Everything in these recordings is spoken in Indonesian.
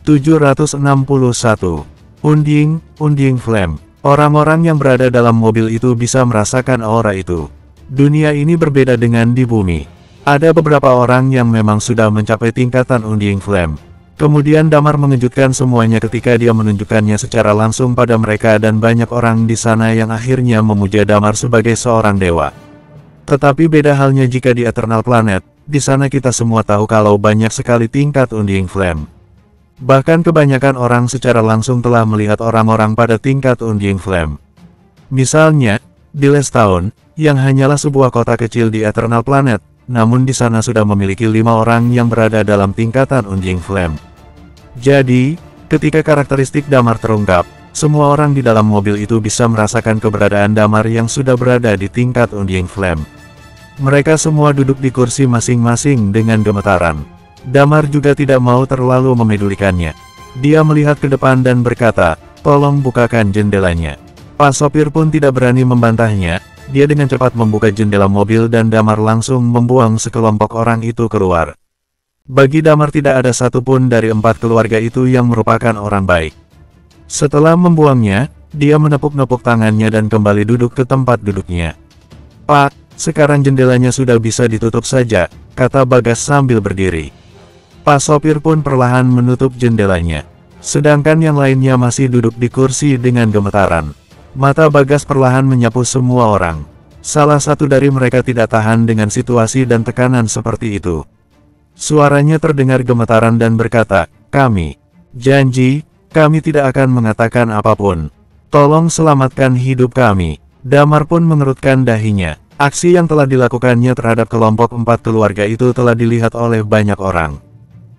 761. Unding Flame. Orang-orang yang berada dalam mobil itu bisa merasakan aura itu. Dunia ini berbeda dengan di bumi. Ada beberapa orang yang memang sudah mencapai tingkatan Unding Flame. Kemudian Damar mengejutkan semuanya ketika dia menunjukkannya secara langsung pada mereka dan banyak orang di sana yang akhirnya memuja Damar sebagai seorang dewa. Tetapi beda halnya jika di Eternal Planet, di sana kita semua tahu kalau banyak sekali tingkat Unding Flame. Bahkan kebanyakan orang secara langsung telah melihat orang-orang pada tingkat Unding Flame. Misalnya, di Les Town, yang hanyalah sebuah kota kecil di Eternal Planet, namun di sana sudah memiliki 5 orang yang berada dalam tingkatan Unding Flame. Jadi, ketika karakteristik Damar terungkap, semua orang di dalam mobil itu bisa merasakan keberadaan Damar yang sudah berada di tingkat Unding Flame. Mereka semua duduk di kursi masing-masing dengan gemetaran. Damar juga tidak mau terlalu memedulikannya. Dia melihat ke depan dan berkata, "Tolong bukakan jendelanya." Pak sopir pun tidak berani membantahnya. Dia dengan cepat membuka jendela mobil dan Damar langsung membuang sekelompok orang itu keluar. Bagi Damar tidak ada satupun dari 4 keluarga itu yang merupakan orang baik. Setelah membuangnya, dia menepuk-nepuk tangannya dan kembali duduk ke tempat duduknya. "Pak, sekarang jendelanya sudah bisa ditutup saja," kata Bagas sambil berdiri. Pak sopir pun perlahan menutup jendelanya. Sedangkan yang lainnya masih duduk di kursi dengan gemetaran. Mata Bagas perlahan menyapu semua orang. Salah satu dari mereka tidak tahan dengan situasi dan tekanan seperti itu. Suaranya terdengar gemetaran dan berkata, "Kami janji, kami tidak akan mengatakan apapun. Tolong selamatkan hidup kami." Damar pun mengerutkan dahinya. Aksi yang telah dilakukannya terhadap kelompok 4 keluarga itu telah dilihat oleh banyak orang.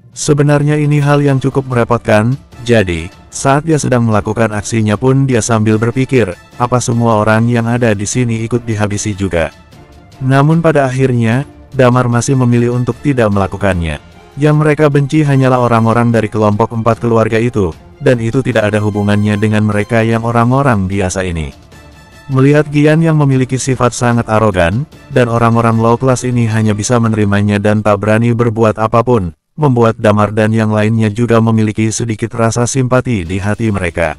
Sebenarnya ini hal yang cukup merepotkan, jadi, saat dia sedang melakukan aksinya pun dia sambil berpikir, apa semua orang yang ada di sini ikut dihabisi juga. Namun pada akhirnya, Damar masih memilih untuk tidak melakukannya. Yang mereka benci hanyalah orang-orang dari kelompok 4 keluarga itu, dan itu tidak ada hubungannya dengan mereka yang orang-orang biasa ini. Melihat Gian yang memiliki sifat sangat arogan, dan orang-orang low class ini hanya bisa menerimanya dan tak berani berbuat apapun, membuat Damar dan yang lainnya juga memiliki sedikit rasa simpati di hati mereka.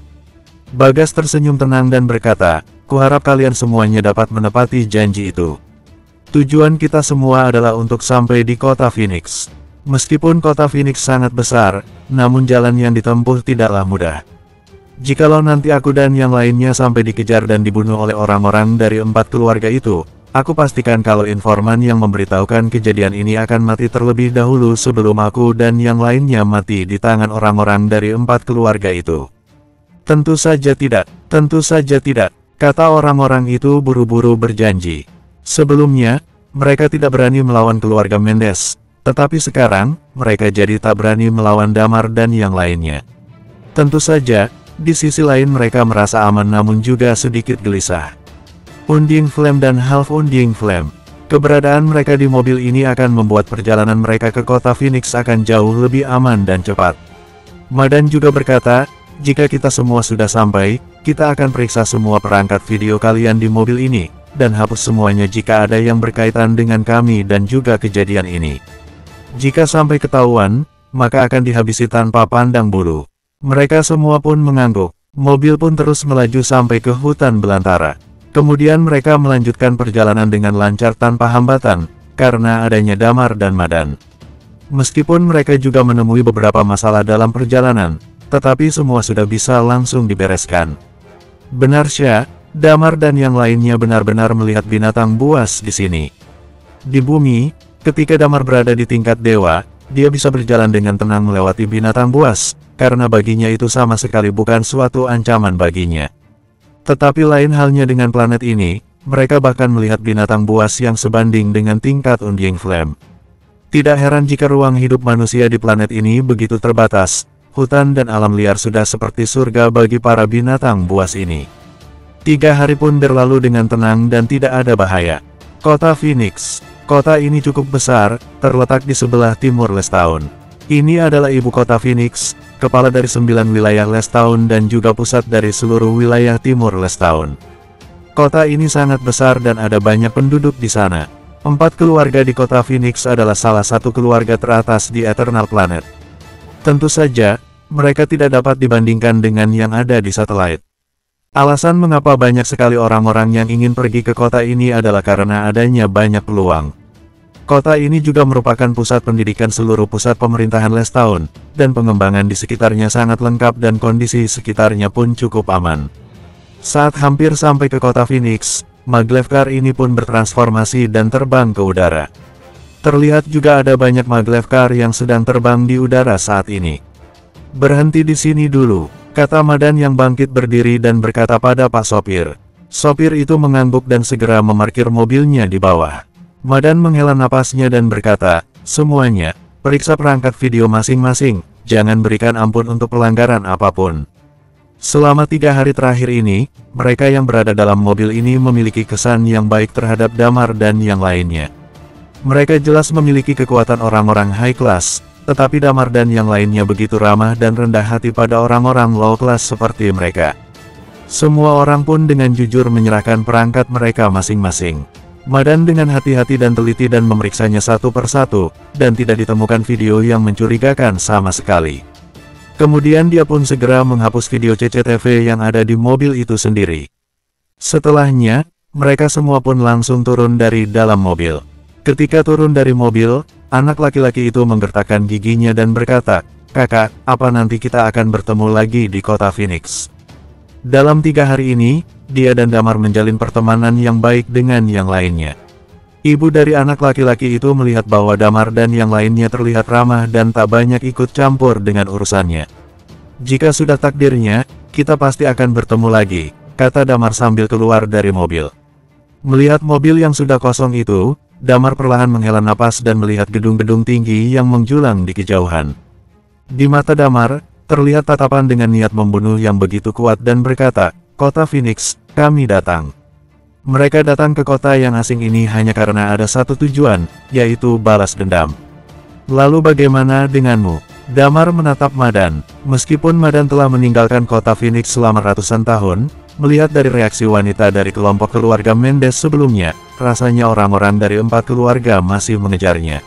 Bagas tersenyum tenang dan berkata, "Kuharap kalian semuanya dapat menepati janji itu. Tujuan kita semua adalah untuk sampai di kota Phoenix. Meskipun kota Phoenix sangat besar, namun jalan yang ditempuh tidaklah mudah. Jikalau nanti aku dan yang lainnya sampai dikejar dan dibunuh oleh orang-orang dari 4 keluarga itu, aku pastikan kalau informan yang memberitahukan kejadian ini akan mati terlebih dahulu sebelum aku dan yang lainnya mati di tangan orang-orang dari 4 keluarga itu." "Tentu saja tidak, kata orang-orang itu buru-buru berjanji. Sebelumnya, mereka tidak berani melawan keluarga Mendes, tetapi sekarang, mereka jadi tak berani melawan Damar dan yang lainnya. Tentu saja, di sisi lain mereka merasa aman namun juga sedikit gelisah. Unding Flame dan Half Unding Flame. Keberadaan mereka di mobil ini akan membuat perjalanan mereka ke kota Phoenix akan jauh lebih aman dan cepat. Madan juga berkata, "Jika kita semua sudah sampai, kita akan periksa semua perangkat video kalian di mobil ini, dan hapus semuanya jika ada yang berkaitan dengan kami dan juga kejadian ini. Jika sampai ketahuan, maka akan dihabisi tanpa pandang bulu." Mereka semua pun mengangguk. Mobil pun terus melaju sampai ke hutan belantara. Kemudian mereka melanjutkan perjalanan dengan lancar tanpa hambatan, karena adanya Damar dan Madan. Meskipun mereka juga menemui beberapa masalah dalam perjalanan, tetapi semua sudah bisa langsung dibereskan. Benarnya, Damar dan yang lainnya benar-benar melihat binatang buas di sini. Di bumi, ketika Damar berada di tingkat dewa, dia bisa berjalan dengan tenang melewati binatang buas, karena baginya itu sama sekali bukan suatu ancaman baginya. Tetapi lain halnya dengan planet ini, mereka bahkan melihat binatang buas yang sebanding dengan tingkat Unding Flame. Tidak heran jika ruang hidup manusia di planet ini begitu terbatas, hutan dan alam liar sudah seperti surga bagi para binatang buas ini. 3 hari pun berlalu dengan tenang dan tidak ada bahaya. Kota Phoenix. Kota ini cukup besar, terletak di sebelah timur Les Town. Ini adalah ibu kota Phoenix, kepala dari 9 wilayah Les Town dan juga pusat dari seluruh wilayah timur Les Town. Kota ini sangat besar dan ada banyak penduduk di sana. 4 keluarga di kota Phoenix adalah salah satu keluarga teratas di Eternal Planet. Tentu saja, mereka tidak dapat dibandingkan dengan yang ada di satelit. Alasan mengapa banyak sekali orang-orang yang ingin pergi ke kota ini adalah karena adanya banyak peluang. Kota ini juga merupakan pusat pendidikan seluruh pusat pemerintahan Lestown, dan pengembangan di sekitarnya sangat lengkap dan kondisi sekitarnya pun cukup aman. Saat hampir sampai ke kota Phoenix, maglev car ini pun bertransformasi dan terbang ke udara. Terlihat juga ada banyak maglev car yang sedang terbang di udara saat ini. "Berhenti di sini dulu," kata Madan yang bangkit berdiri dan berkata pada Pak Sopir. Sopir itu mengangguk dan segera memarkir mobilnya di bawah. Madan menghela napasnya dan berkata, "Semuanya, periksa perangkat video masing-masing, jangan berikan ampun untuk pelanggaran apapun." Selama 3 hari terakhir ini, mereka yang berada dalam mobil ini memiliki kesan yang baik terhadap Damar dan yang lainnya. Mereka jelas memiliki kekuatan orang-orang high class, tetapi Damar dan yang lainnya begitu ramah dan rendah hati pada orang-orang low class seperti mereka. Semua orang pun dengan jujur menyerahkan perangkat mereka masing-masing. Madan dengan hati-hati dan teliti dan memeriksanya satu persatu, dan tidak ditemukan video yang mencurigakan sama sekali. Kemudian dia pun segera menghapus video CCTV yang ada di mobil itu sendiri. Setelahnya, mereka semua pun langsung turun dari dalam mobil. Ketika turun dari mobil, anak laki-laki itu menggertakkan giginya dan berkata, "Kakak, apa nanti kita akan bertemu lagi di kota Phoenix?" Dalam 3 hari ini, dia dan Damar menjalin pertemanan yang baik dengan yang lainnya. Ibu dari anak laki-laki itu melihat bahwa Damar dan yang lainnya terlihat ramah dan tak banyak ikut campur dengan urusannya. "Jika sudah takdirnya, kita pasti akan bertemu lagi," kata Damar sambil keluar dari mobil. Melihat mobil yang sudah kosong itu, Damar perlahan menghela napas dan melihat gedung-gedung tinggi yang menjulang di kejauhan. Di mata Damar, terlihat tatapan dengan niat membunuh yang begitu kuat dan berkata, "Kota Phoenix, kami datang." Mereka datang ke kota yang asing ini hanya karena ada satu tujuan, yaitu balas dendam. "Lalu bagaimana denganmu?" Damar menatap Madan. Meskipun Madan telah meninggalkan kota Phoenix selama ratusan tahun, melihat dari reaksi wanita dari kelompok keluarga Mendes sebelumnya, rasanya orang-orang dari 4 keluarga masih mengejarnya.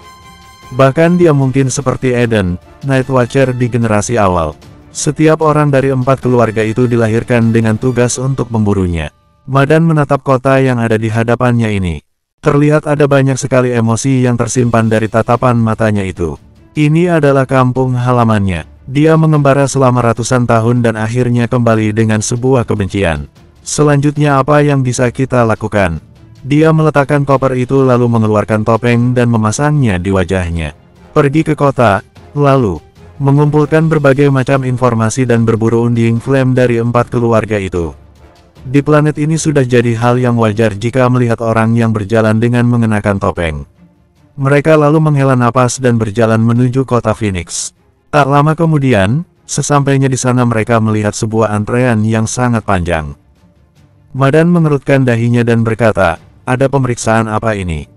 Bahkan dia mungkin seperti Eden, Night Watcher di generasi awal. Setiap orang dari 4 keluarga itu dilahirkan dengan tugas untuk memburunya. Madan menatap kota yang ada di hadapannya ini. Terlihat ada banyak sekali emosi yang tersimpan dari tatapan matanya itu. Ini adalah kampung halamannya. Dia mengembara selama ratusan tahun dan akhirnya kembali dengan sebuah kebencian. Selanjutnya apa yang bisa kita lakukan? Dia meletakkan koper itu lalu mengeluarkan topeng dan memasangnya di wajahnya. Pergi ke kota, lalu mengumpulkan berbagai macam informasi dan berburu Undying Flame dari 4 keluarga itu. Di planet ini sudah jadi hal yang wajar jika melihat orang yang berjalan dengan mengenakan topeng. Mereka lalu menghela napas dan berjalan menuju kota Phoenix. Tak lama kemudian, sesampainya di sana mereka melihat sebuah antrean yang sangat panjang. Madan mengerutkan dahinya dan berkata, "Ada pemeriksaan apa ini?"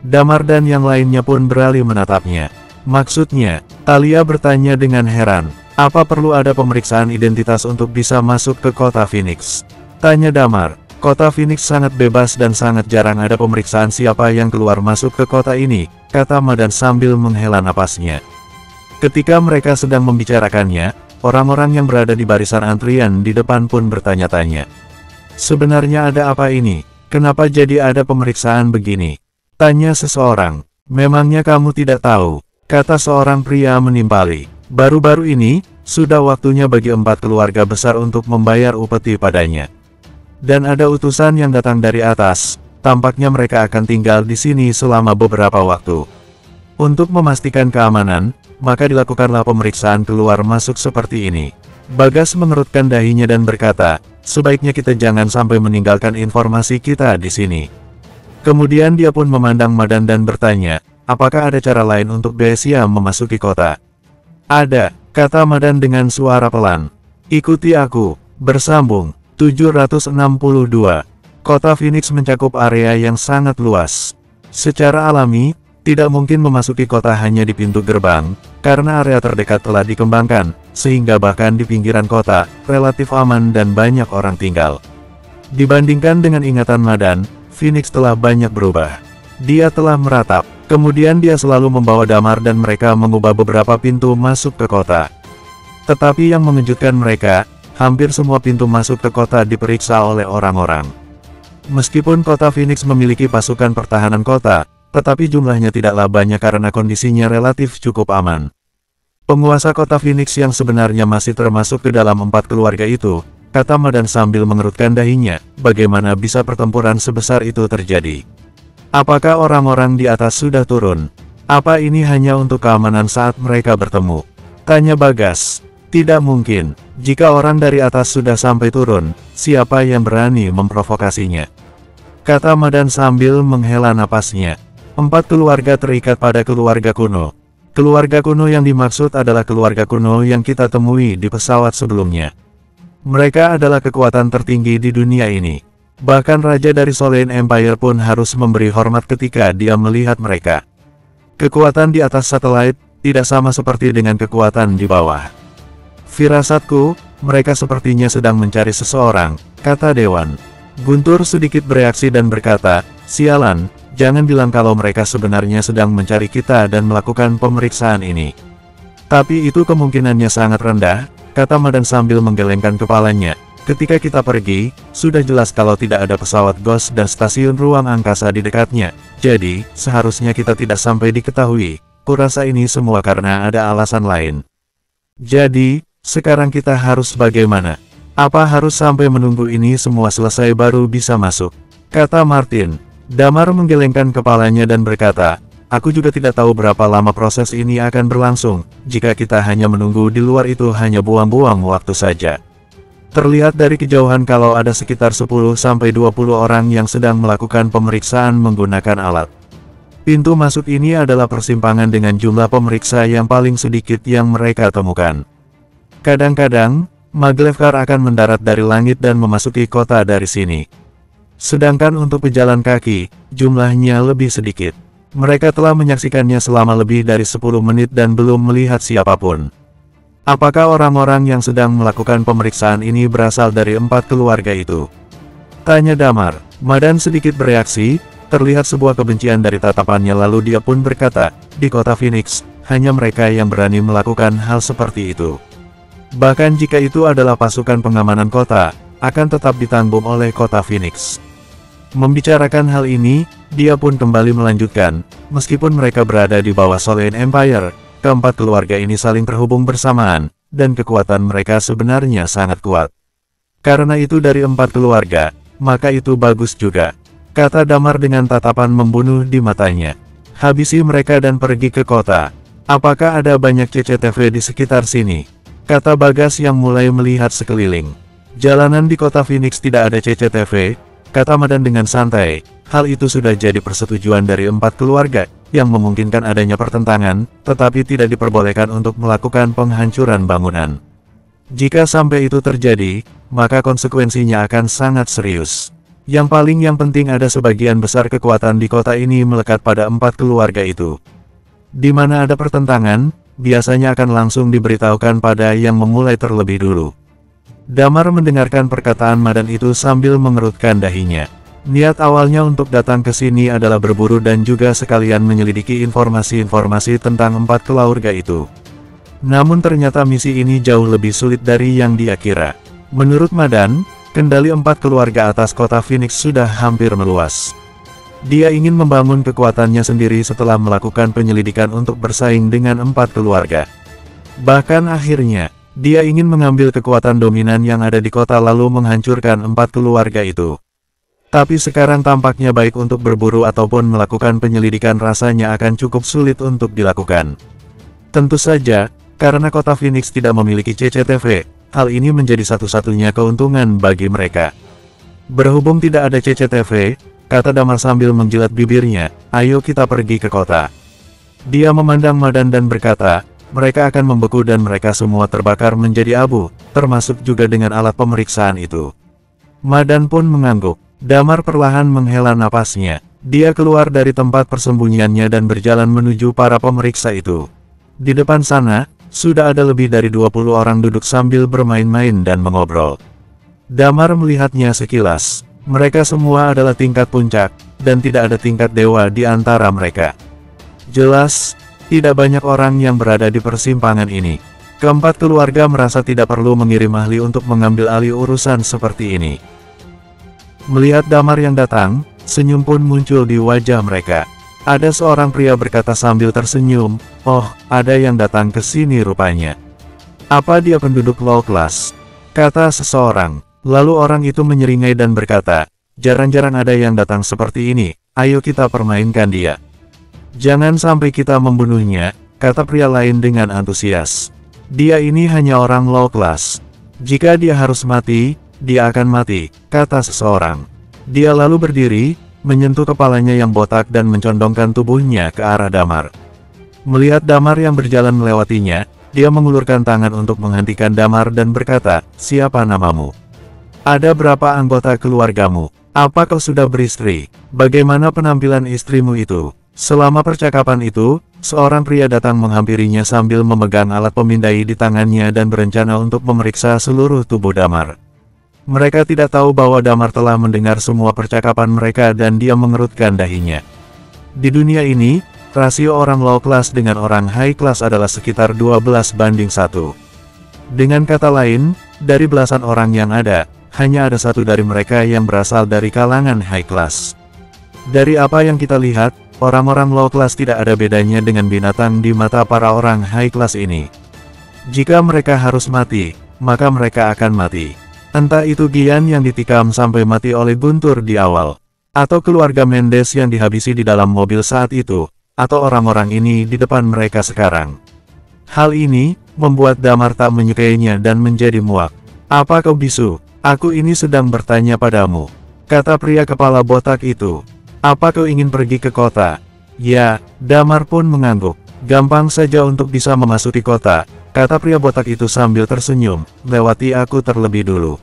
Damar dan yang lainnya pun beralih menatapnya. "Maksudnya?" Talia bertanya dengan heran. "Apa perlu ada pemeriksaan identitas untuk bisa masuk ke kota Phoenix?" tanya Damar. "Kota Phoenix sangat bebas dan sangat jarang ada pemeriksaan siapa yang keluar masuk ke kota ini," kata Madan sambil menghela napasnya. Ketika mereka sedang membicarakannya, orang-orang yang berada di barisan antrian di depan pun bertanya-tanya. "Sebenarnya ada apa ini? Kenapa jadi ada pemeriksaan begini?" tanya seseorang. "Memangnya kamu tidak tahu?" kata seorang pria menimpali. "Baru-baru ini, sudah waktunya bagi 4 keluarga besar untuk membayar upeti padanya. Dan ada utusan yang datang dari atas, tampaknya mereka akan tinggal di sini selama beberapa waktu. Untuk memastikan keamanan, maka dilakukanlah pemeriksaan keluar masuk seperti ini." Bagas mengerutkan dahinya dan berkata, "Sebaiknya kita jangan sampai meninggalkan informasi kita di sini." Kemudian dia pun memandang Madan dan bertanya, "Apakah ada cara lain untuk Beasia memasuki kota?" "Ada," kata Madan dengan suara pelan. "Ikuti aku." Bersambung 762. Kota Phoenix mencakup area yang sangat luas. Secara alami, tidak mungkin memasuki kota hanya di pintu gerbang, karena area terdekat telah dikembangkan, sehingga bahkan di pinggiran kota, relatif aman dan banyak orang tinggal. Dibandingkan dengan ingatan Madan, Phoenix telah banyak berubah. Dia telah meratap, kemudian dia selalu membawa Damar dan mereka mengubah beberapa pintu masuk ke kota. Tetapi yang mengejutkan mereka, hampir semua pintu masuk ke kota diperiksa oleh orang-orang. Meskipun kota Phoenix memiliki pasukan pertahanan kota, tetapi jumlahnya tidaklah banyak karena kondisinya relatif cukup aman. Penguasa kota Phoenix yang sebenarnya masih termasuk ke dalam 4 keluarga itu, kata Madan sambil mengerutkan dahinya, bagaimana bisa pertempuran sebesar itu terjadi? Apakah orang-orang di atas sudah turun? Apa ini hanya untuk keamanan saat mereka bertemu? Tanya Bagas. Tidak mungkin. Jika orang dari atas sudah sampai turun, siapa yang berani memprovokasinya? Kata Madan sambil menghela napasnya. 4 keluarga terikat pada keluarga kuno. Keluarga kuno yang dimaksud adalah keluarga kuno yang kita temui di pesawat sebelumnya. Mereka adalah kekuatan tertinggi di dunia ini. Bahkan Raja dari Solane Empire pun harus memberi hormat ketika dia melihat mereka. Kekuatan di atas satelit tidak sama seperti dengan kekuatan di bawah. Firasatku, mereka sepertinya sedang mencari seseorang, kata Dewan. Guntur sedikit bereaksi dan berkata, sialan, jangan bilang kalau mereka sebenarnya sedang mencari kita dan melakukan pemeriksaan ini. Tapi itu kemungkinannya sangat rendah, kata Madan sambil menggelengkan kepalanya. Ketika kita pergi, sudah jelas kalau tidak ada pesawat Ghost dan stasiun ruang angkasa di dekatnya. Jadi, seharusnya kita tidak sampai diketahui. Kurasa ini semua karena ada alasan lain. Jadi, sekarang kita harus bagaimana? Apa harus sampai menunggu ini semua selesai baru bisa masuk? Kata Martin. Damar menggelengkan kepalanya dan berkata, aku juga tidak tahu berapa lama proses ini akan berlangsung. Jika kita hanya menunggu di luar itu hanya buang-buang waktu saja. Terlihat dari kejauhan kalau ada sekitar 10-20 orang yang sedang melakukan pemeriksaan menggunakan alat. Pintu masuk ini adalah persimpangan dengan jumlah pemeriksa yang paling sedikit yang mereka temukan. Kadang-kadang, Maglevkar akan mendarat dari langit dan memasuki kota dari sini. Sedangkan untuk pejalan kaki, jumlahnya lebih sedikit. Mereka telah menyaksikannya selama lebih dari 10 menit dan belum melihat siapapun. Apakah orang-orang yang sedang melakukan pemeriksaan ini berasal dari 4 keluarga itu? Tanya Damar. Madan sedikit bereaksi, terlihat sebuah kebencian dari tatapannya lalu dia pun berkata, di kota Phoenix, hanya mereka yang berani melakukan hal seperti itu. Bahkan jika itu adalah pasukan pengamanan kota, akan tetap ditanggung oleh kota Phoenix. Membicarakan hal ini, dia pun kembali melanjutkan, meskipun mereka berada di bawah Solane Empire, keempat keluarga ini saling terhubung bersamaan, dan kekuatan mereka sebenarnya sangat kuat. Karena itu dari 4 keluarga, maka itu bagus juga. Kata Damar dengan tatapan membunuh di matanya. Habisi mereka dan pergi ke kota. Apakah ada banyak CCTV di sekitar sini? Kata Bagas yang mulai melihat sekeliling. Jalanan di kota Phoenix tidak ada CCTV, kata Madan dengan santai. Hal itu sudah jadi persetujuan dari 4 keluarga, yang memungkinkan adanya pertentangan, tetapi tidak diperbolehkan untuk melakukan penghancuran bangunan. Jika sampai itu terjadi, maka konsekuensinya akan sangat serius. Yang penting ada sebagian besar kekuatan di kota ini melekat pada 4 keluarga itu. Di mana ada pertentangan, biasanya akan langsung diberitahukan pada yang memulai terlebih dulu. Damar mendengarkan perkataan Madan itu sambil mengerutkan dahinya. Niat awalnya untuk datang ke sini adalah berburu dan juga sekalian menyelidiki informasi-informasi tentang 4 keluarga itu. Namun ternyata misi ini jauh lebih sulit dari yang dia kira. Menurut Madan, kendali 4 keluarga atas kota Phoenix sudah hampir meluas. Dia ingin membangun kekuatannya sendiri setelah melakukan penyelidikan untuk bersaing dengan 4 keluarga. Bahkan akhirnya, dia ingin mengambil kekuatan dominan yang ada di kota lalu menghancurkan 4 keluarga itu. Tapi sekarang tampaknya baik untuk berburu ataupun melakukan penyelidikan rasanya akan cukup sulit untuk dilakukan. Tentu saja, karena kota Phoenix tidak memiliki CCTV, hal ini menjadi satu-satunya keuntungan bagi mereka. Berhubung tidak ada CCTV, kata Damar sambil menjilat bibirnya, ayo kita pergi ke kota. Dia memandang Madan dan berkata, mereka akan membeku dan mereka semua terbakar menjadi abu, termasuk juga dengan alat pemeriksaan itu. Madan pun mengangguk. Damar perlahan menghela napasnya. Dia keluar dari tempat persembunyiannya dan berjalan menuju para pemeriksa itu. Di depan sana, sudah ada lebih dari 20 orang duduk sambil bermain-main dan mengobrol. Damar melihatnya sekilas. Mereka semua adalah tingkat puncak, dan tidak ada tingkat dewa di antara mereka. Jelas, tidak banyak orang yang berada di persimpangan ini. Keempat keluarga merasa tidak perlu mengirim ahli untuk mengambil alih urusan seperti ini. Melihat Damar yang datang, senyum pun muncul di wajah mereka. Ada seorang pria berkata sambil tersenyum, "Oh, ada yang datang ke sini rupanya. Apa dia penduduk low class?" kata seseorang. Lalu orang itu menyeringai dan berkata, "Jarang-jarang ada yang datang seperti ini, ayo kita permainkan dia." "Jangan sampai kita membunuhnya," kata pria lain dengan antusias. "Dia ini hanya orang low class. Jika dia harus mati, dia akan mati," kata seseorang. Dia lalu berdiri, menyentuh kepalanya yang botak dan mencondongkan tubuhnya ke arah Damar. Melihat Damar yang berjalan melewatinya, dia mengulurkan tangan untuk menghentikan Damar dan berkata, "Siapa namamu? Ada berapa anggota keluargamu? Apa kau sudah beristri? Bagaimana penampilan istrimu itu?" Selama percakapan itu, seorang pria datang menghampirinya sambil memegang alat pemindai di tangannya dan berencana untuk memeriksa seluruh tubuh Damar. Mereka tidak tahu bahwa Damar telah mendengar semua percakapan mereka dan dia mengerutkan dahinya. Di dunia ini, rasio orang low class dengan orang high class adalah sekitar 12:1. Dengan kata lain, dari belasan orang yang ada, hanya ada satu dari mereka yang berasal dari kalangan high class. Dari apa yang kita lihat, orang-orang low class tidak ada bedanya dengan binatang di mata para orang high class ini. Jika mereka harus mati, maka mereka akan mati. Entah itu Gian yang ditikam sampai mati oleh Guntur di awal, atau keluarga Mendes yang dihabisi di dalam mobil saat itu, atau orang-orang ini di depan mereka sekarang. Hal ini membuat Damar tak menyukainya dan menjadi muak. "Apa kau bisu? Aku ini sedang bertanya padamu," kata pria kepala botak itu. "Apa kau ingin pergi ke kota?" "Ya," Damar pun mengangguk. "Gampang saja untuk bisa memasuki kota," kata pria botak itu sambil tersenyum. "Lewati aku terlebih dulu."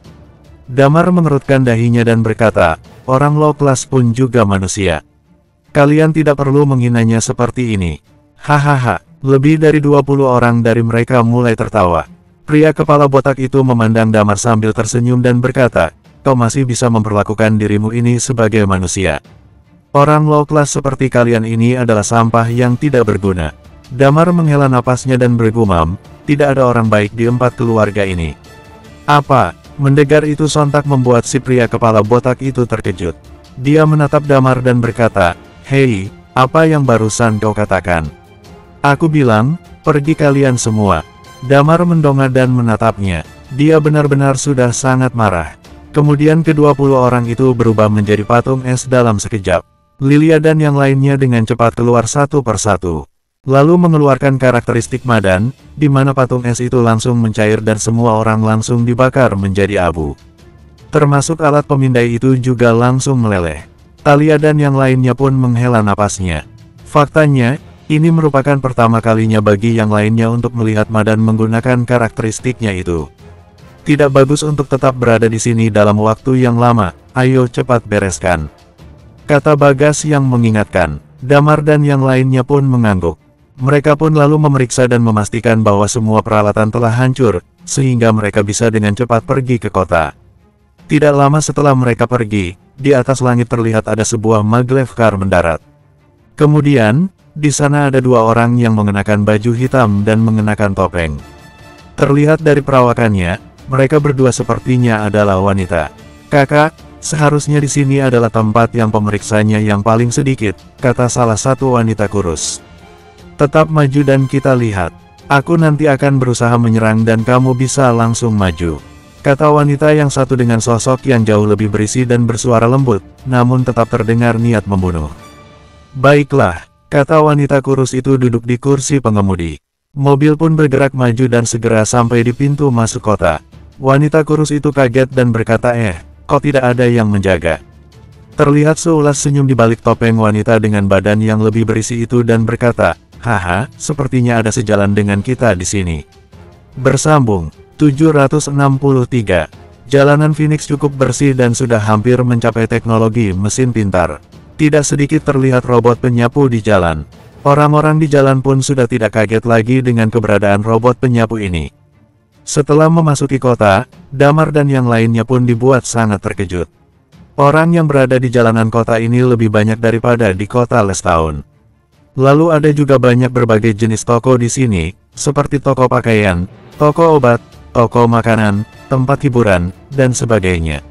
Damar mengerutkan dahinya dan berkata, "Orang low class pun juga manusia. Kalian tidak perlu menghinanya seperti ini." Hahaha, lebih dari 20 orang dari mereka mulai tertawa. Pria kepala botak itu memandang Damar sambil tersenyum dan berkata, "Kau masih bisa memperlakukan dirimu ini sebagai manusia. Orang low class seperti kalian ini adalah sampah yang tidak berguna." Damar menghela napasnya dan bergumam, "Tidak ada orang baik di 4 keluarga ini." "Apa?" Mendengar itu sontak membuat si pria kepala botak itu terkejut. Dia menatap Damar dan berkata, "Hei, apa yang barusan kau katakan?" "Aku bilang, pergi kalian semua." Damar mendongak dan menatapnya. Dia benar-benar sudah sangat marah. Kemudian ke-20 orang itu berubah menjadi patung es dalam sekejap. Lilia dan yang lainnya dengan cepat keluar satu persatu. Lalu mengeluarkan karakteristik Madan, di mana patung es itu langsung mencair dan semua orang langsung dibakar menjadi abu. Termasuk alat pemindai itu juga langsung meleleh. Talia dan yang lainnya pun menghela napasnya. Faktanya, ini merupakan pertama kalinya bagi yang lainnya untuk melihat Madan menggunakan karakteristiknya itu. Tidak bagus untuk tetap berada di sini dalam waktu yang lama, ayo cepat bereskan, kata Bagas yang mengingatkan. Damar dan yang lainnya pun mengangguk. Mereka pun lalu memeriksa dan memastikan bahwa semua peralatan telah hancur, sehingga mereka bisa dengan cepat pergi ke kota. Tidak lama setelah mereka pergi, di atas langit terlihat ada sebuah maglev car mendarat. Kemudian, di sana ada 2 orang yang mengenakan baju hitam dan mengenakan topeng. Terlihat dari perawakannya, mereka berdua sepertinya adalah wanita. "Kakak, seharusnya di sini adalah tempat yang pemeriksanya yang paling sedikit," kata salah satu wanita kurus. "Tetap maju dan kita lihat. Aku nanti akan berusaha menyerang dan kamu bisa langsung maju," kata wanita yang satu dengan sosok yang jauh lebih berisi dan bersuara lembut, namun tetap terdengar niat membunuh. "Baiklah," kata wanita kurus itu duduk di kursi pengemudi. Mobil pun bergerak maju dan segera sampai di pintu masuk kota. Wanita kurus itu kaget dan berkata, "Kok tidak ada yang menjaga?" Terlihat seulas senyum di balik topeng wanita dengan badan yang lebih berisi itu dan berkata, "Haha, sepertinya ada sejalan dengan kita di sini." Bersambung 763. Jalanan Phoenix cukup bersih dan sudah hampir mencapai teknologi mesin pintar. Tidak sedikit terlihat robot penyapu di jalan. Orang-orang di jalan pun sudah tidak kaget lagi dengan keberadaan robot penyapu ini. Setelah memasuki kota, Damar dan yang lainnya pun dibuat sangat terkejut. Orang yang berada di jalanan kota ini lebih banyak daripada di kota Lestown. Lalu ada juga banyak berbagai jenis toko di sini, seperti toko pakaian, toko obat, toko makanan, tempat hiburan, dan sebagainya.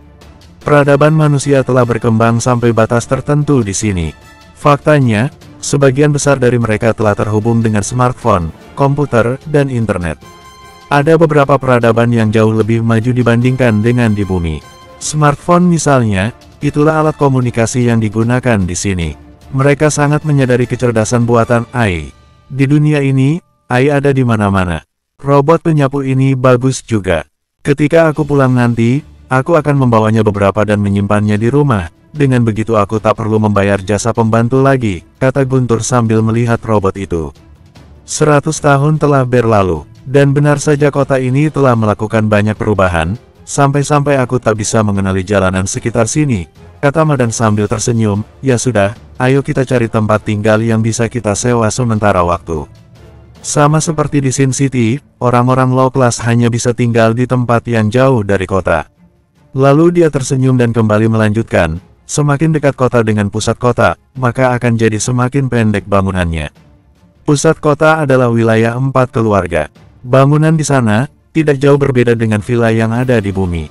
Peradaban manusia telah berkembang sampai batas tertentu di sini. Faktanya, sebagian besar dari mereka telah terhubung dengan smartphone, komputer, dan internet. Ada beberapa peradaban yang jauh lebih maju dibandingkan dengan di bumi. Smartphone misalnya, itulah alat komunikasi yang digunakan di sini. Mereka sangat menyadari kecerdasan buatan AI. Di dunia ini, AI ada di mana-mana. Robot penyapu ini bagus juga. Ketika aku pulang nanti, aku akan membawanya beberapa dan menyimpannya di rumah. Dengan begitu aku tak perlu membayar jasa pembantu lagi, kata Guntur sambil melihat robot itu. 100 tahun telah berlalu, dan benar saja kota ini telah melakukan banyak perubahan, sampai-sampai aku tak bisa mengenali jalanan sekitar sini, kata Madan sambil tersenyum. Ya sudah, ayo kita cari tempat tinggal yang bisa kita sewa sementara waktu. Sama seperti di Sin City, orang-orang low class hanya bisa tinggal di tempat yang jauh dari kota. Lalu dia tersenyum dan kembali melanjutkan, semakin dekat kota dengan pusat kota, maka akan jadi semakin pendek bangunannya. Pusat kota adalah wilayah 4 keluarga. Bangunan di sana, tidak jauh berbeda dengan villa yang ada di bumi.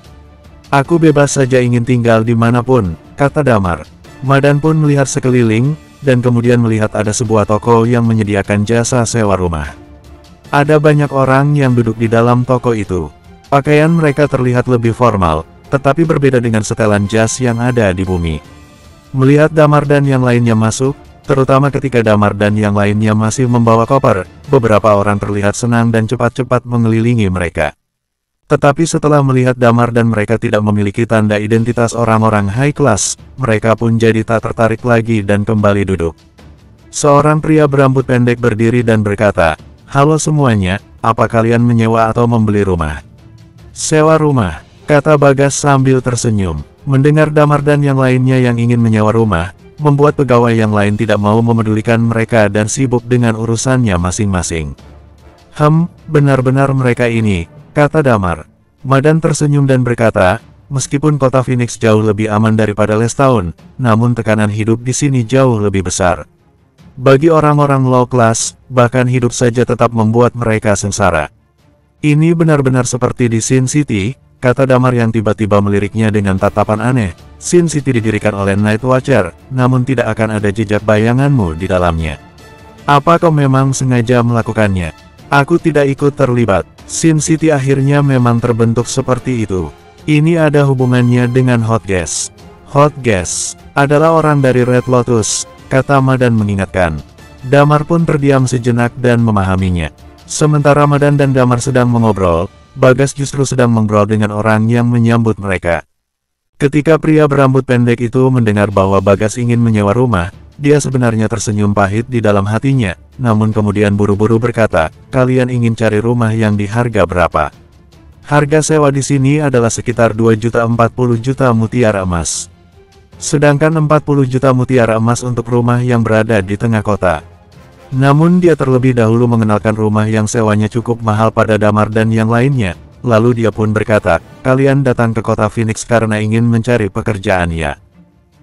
Aku bebas saja ingin tinggal dimanapun, kata Damar. Madan pun melihat sekeliling, dan kemudian melihat ada sebuah toko yang menyediakan jasa sewa rumah. Ada banyak orang yang duduk di dalam toko itu. Pakaian mereka terlihat lebih formal, tetapi berbeda dengan setelan jas yang ada di bumi. Melihat Damar dan yang lainnya masuk, terutama ketika Damar dan yang lainnya masih membawa koper, beberapa orang terlihat senang dan cepat-cepat mengelilingi mereka. Tetapi setelah melihat Damar dan mereka tidak memiliki tanda identitas orang-orang high class, mereka pun jadi tak tertarik lagi dan kembali duduk. Seorang pria berambut pendek berdiri dan berkata, "Halo semuanya, apa kalian menyewa atau membeli rumah?" "Sewa rumah," kata Bagas sambil tersenyum. Mendengar Damar dan yang lainnya yang ingin menyewa rumah, membuat pegawai yang lain tidak mau memedulikan mereka dan sibuk dengan urusannya masing-masing. Benar-benar mereka ini, kata Damar. Madan tersenyum dan berkata, meskipun kota Phoenix jauh lebih aman daripada Lestown, namun tekanan hidup di sini jauh lebih besar. Bagi orang-orang low class, bahkan hidup saja tetap membuat mereka sengsara. Ini benar-benar seperti di Sin City, kata Damar yang tiba-tiba meliriknya dengan tatapan aneh. Sin City didirikan oleh Night Watcher, namun tidak akan ada jejak bayanganmu di dalamnya. Apa kau memang sengaja melakukannya? Aku tidak ikut terlibat. Sin City akhirnya memang terbentuk seperti itu. Ini ada hubungannya dengan Hot Gas. Hot Gas adalah orang dari Red Lotus, kata Madan mengingatkan. Damar pun terdiam sejenak dan memahaminya. Sementara Madan dan Damar sedang mengobrol, Bagas justru sedang mengobrol dengan orang yang menyambut mereka. Ketika pria berambut pendek itu mendengar bahwa Bagas ingin menyewa rumah, dia sebenarnya tersenyum pahit di dalam hatinya, namun kemudian buru-buru berkata, kalian ingin cari rumah yang di harga berapa? Harga sewa di sini adalah sekitar 2.040 juta mutiara emas. Sedangkan 40 juta mutiara emas untuk rumah yang berada di tengah kota. Namun dia terlebih dahulu mengenalkan rumah yang sewanya cukup mahal pada Damar dan yang lainnya. Lalu dia pun berkata, kalian datang ke kota Phoenix karena ingin mencari pekerjaan ya?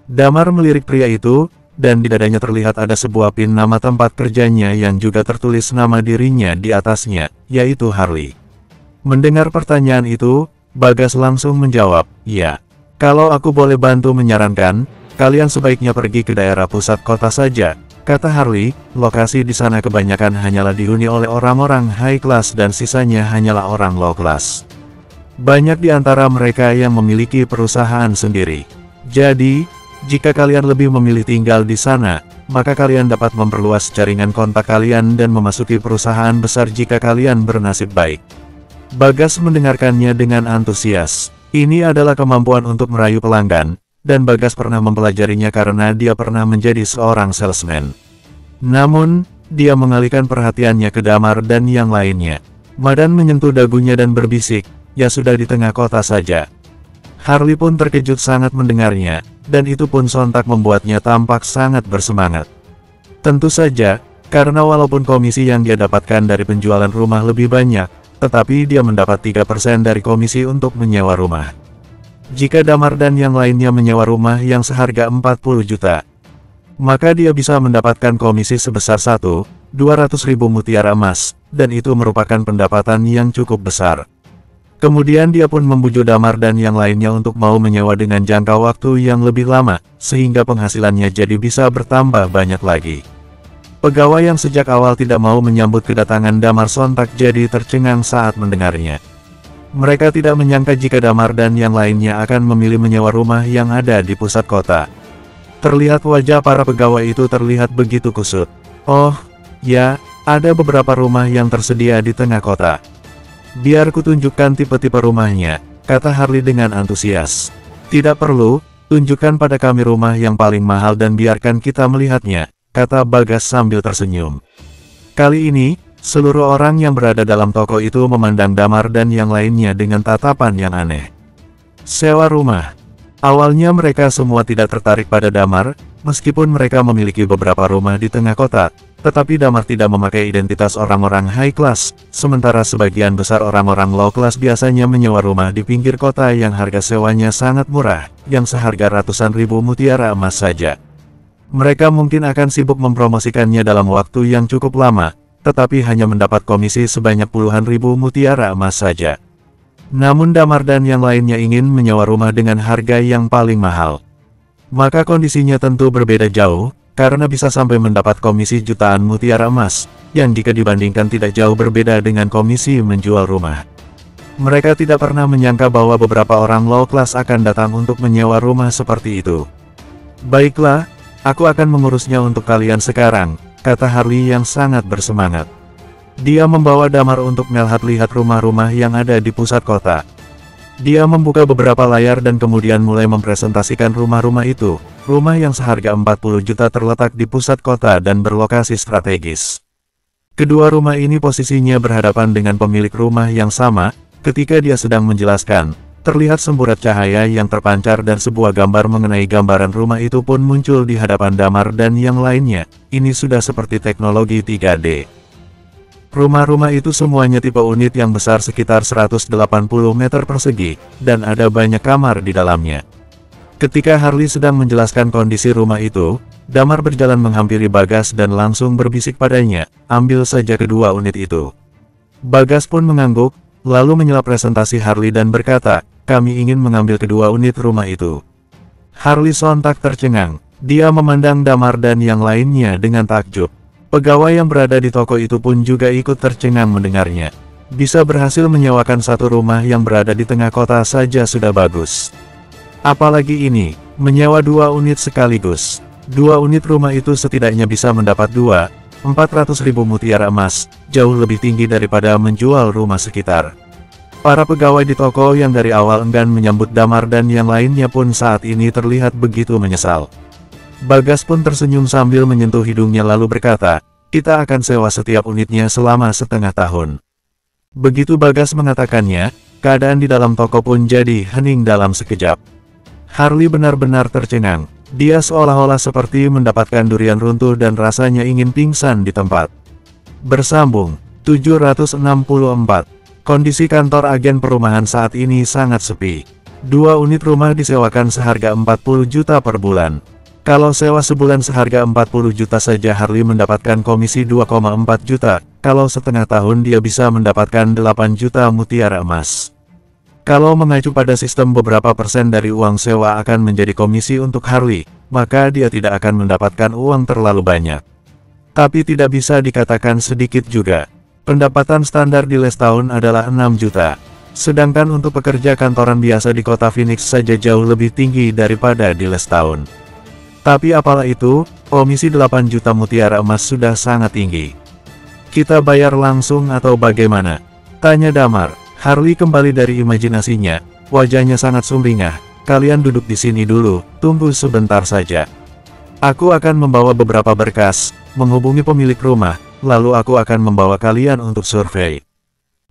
Damar melirik pria itu, dan di dadanya terlihat ada sebuah pin nama tempat kerjanya yang juga tertulis nama dirinya di atasnya, yaitu Harley. Mendengar pertanyaan itu, Bagas langsung menjawab, ya. Kalau aku boleh bantu menyarankan, kalian sebaiknya pergi ke daerah pusat kota saja, kata Harley. Lokasi di sana kebanyakan hanyalah dihuni oleh orang-orang high class dan sisanya hanyalah orang low class. Banyak di antara mereka yang memiliki perusahaan sendiri. Jadi, jika kalian lebih memilih tinggal di sana, maka kalian dapat memperluas jaringan kontak kalian dan memasuki perusahaan besar jika kalian bernasib baik. Bagas mendengarkannya dengan antusias. Ini adalah kemampuan untuk merayu pelanggan, dan Bagas pernah mempelajarinya karena dia pernah menjadi seorang salesman. Namun, dia mengalihkan perhatiannya ke Damar dan yang lainnya. Madan menyentuh dagunya dan berbisik, ya sudah di tengah kota saja. Harley pun terkejut sangat mendengarnya, dan itu pun sontak membuatnya tampak sangat bersemangat. Tentu saja, karena walaupun komisi yang dia dapatkan dari penjualan rumah lebih banyak, tetapi dia mendapat 3% dari komisi untuk menyewa rumah. Jika Damar dan yang lainnya menyewa rumah yang seharga 40 juta, maka dia bisa mendapatkan komisi sebesar 1.200.000 mutiara emas, dan itu merupakan pendapatan yang cukup besar. Kemudian dia pun membujuk Damar dan yang lainnya untuk mau menyewa dengan jangka waktu yang lebih lama, sehingga penghasilannya jadi bisa bertambah banyak lagi. Pegawai yang sejak awal tidak mau menyambut kedatangan Damar sontak jadi tercengang saat mendengarnya. Mereka tidak menyangka jika Damar dan yang lainnya akan memilih menyewa rumah yang ada di pusat kota. Terlihat wajah para pegawai itu terlihat begitu kusut. Oh, ya, ada beberapa rumah yang tersedia di tengah kota. Biar kutunjukkan tipe-tipe rumahnya, kata Harley dengan antusias. Tidak perlu, tunjukkan pada kami rumah yang paling mahal dan biarkan kita melihatnya, kata Bagas sambil tersenyum. Kali ini, seluruh orang yang berada dalam toko itu memandang Damar dan yang lainnya dengan tatapan yang aneh. Sewa rumah. Awalnya mereka semua tidak tertarik pada Damar, meskipun mereka memiliki beberapa rumah di tengah kota, tetapi Damar tidak memakai identitas orang-orang high class, sementara sebagian besar orang-orang low class biasanya menyewa rumah di pinggir kota yang harga sewanya sangat murah, yang seharga ratusan ribu mutiara emas saja. Mereka mungkin akan sibuk mempromosikannya dalam waktu yang cukup lama, tetapi hanya mendapat komisi sebanyak puluhan ribu mutiara emas saja. Namun Damar dan yang lainnya ingin menyewa rumah dengan harga yang paling mahal. Maka kondisinya tentu berbeda jauh, karena bisa sampai mendapat komisi jutaan mutiara emas, yang jika dibandingkan tidak jauh berbeda dengan komisi menjual rumah. Mereka tidak pernah menyangka bahwa beberapa orang low class akan datang untuk menyewa rumah seperti itu. Baiklah, aku akan mengurusnya untuk kalian sekarang, kata Harley yang sangat bersemangat. Dia membawa Damar untuk melihat rumah-rumah yang ada di pusat kota. Dia membuka beberapa layar dan kemudian mulai mempresentasikan rumah-rumah itu. Rumah yang seharga 40 juta terletak di pusat kota dan berlokasi strategis. Kedua rumah ini posisinya berhadapan dengan pemilik rumah yang sama. Ketika dia sedang menjelaskan, terlihat semburat cahaya yang terpancar dan sebuah gambar mengenai gambaran rumah itu pun muncul di hadapan Damar dan yang lainnya. Ini sudah seperti teknologi 3D. Rumah-rumah itu semuanya tipe unit yang besar sekitar 180 meter persegi, dan ada banyak kamar di dalamnya. Ketika Harley sedang menjelaskan kondisi rumah itu, Damar berjalan menghampiri Bagas dan langsung berbisik padanya, ambil saja kedua unit itu. Bagas pun mengangguk, lalu menyela presentasi Harley dan berkata, kami ingin mengambil kedua unit rumah itu. Harley sontak tercengang, dia memandang Damar dan yang lainnya dengan takjub. Pegawai yang berada di toko itu pun juga ikut tercengang mendengarnya. Bisa berhasil menyewakan satu rumah yang berada di tengah kota saja sudah bagus. Apalagi ini, menyewa dua unit sekaligus. Dua unit rumah itu setidaknya bisa mendapat 400 ribu mutiara emas, jauh lebih tinggi daripada menjual rumah sekitar. Para pegawai di toko yang dari awal enggan menyambut Damar dan yang lainnya pun saat ini terlihat begitu menyesal. Bagas pun tersenyum sambil menyentuh hidungnya lalu berkata, kita akan sewa setiap unitnya selama setengah tahun. Begitu Bagas mengatakannya, keadaan di dalam toko pun jadi hening dalam sekejap. Harley benar-benar tercengang, dia seolah-olah seperti mendapatkan durian runtuh dan rasanya ingin pingsan di tempat. Bersambung, 764. Kondisi kantor agen perumahan saat ini sangat sepi. Dua unit rumah disewakan seharga 40 juta per bulan. Kalau sewa sebulan seharga 40 juta saja Harley mendapatkan komisi 2,4 juta, kalau setengah tahun dia bisa mendapatkan 8 juta mutiara emas. Kalau mengacu pada sistem beberapa persen dari uang sewa akan menjadi komisi untuk Harley, maka dia tidak akan mendapatkan uang terlalu banyak. Tapi tidak bisa dikatakan sedikit juga. Pendapatan standar di Les Town adalah 6 juta. Sedangkan untuk pekerja kantoran biasa di kota Phoenix saja jauh lebih tinggi daripada di Les Town. Tapi apalah itu, komisi 8 juta mutiara emas sudah sangat tinggi. Kita bayar langsung atau bagaimana? Tanya Damar. Harley kembali dari imajinasinya, wajahnya sangat sumringah. Kalian duduk di sini dulu, tunggu sebentar saja. Aku akan membawa beberapa berkas, menghubungi pemilik rumah, lalu aku akan membawa kalian untuk survei.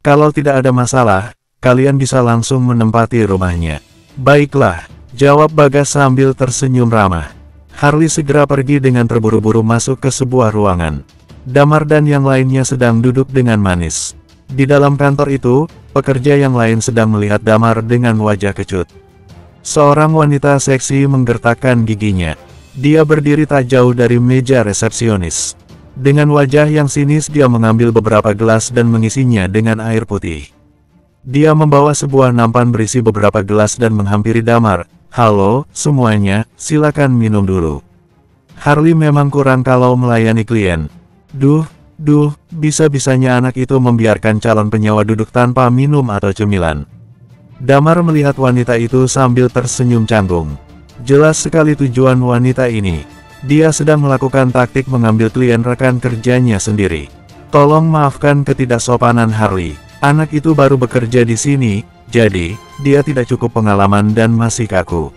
Kalau tidak ada masalah, kalian bisa langsung menempati rumahnya. Baiklah, jawab Bagas sambil tersenyum ramah. Harley segera pergi dengan terburu-buru masuk ke sebuah ruangan. Damar dan yang lainnya sedang duduk dengan manis. Di dalam kantor itu, pekerja yang lain sedang melihat Damar dengan wajah kecut. Seorang wanita seksi menggertakkan giginya. Dia berdiri tak jauh dari meja resepsionis. Dengan wajah yang sinis dia mengambil beberapa gelas dan mengisinya dengan air putih. Dia membawa sebuah nampan berisi beberapa gelas dan menghampiri Damar. "Halo, semuanya, silakan minum dulu." Harley memang kurang kalau melayani klien. Duh, bisa-bisanya anak itu membiarkan calon penyewa duduk tanpa minum atau cemilan. Damar melihat wanita itu sambil tersenyum canggung. Jelas sekali tujuan wanita ini. Dia sedang melakukan taktik mengambil klien rekan kerjanya sendiri. Tolong maafkan ketidaksopanan Harley. Anak itu baru bekerja di sini, jadi dia tidak cukup pengalaman dan masih kaku.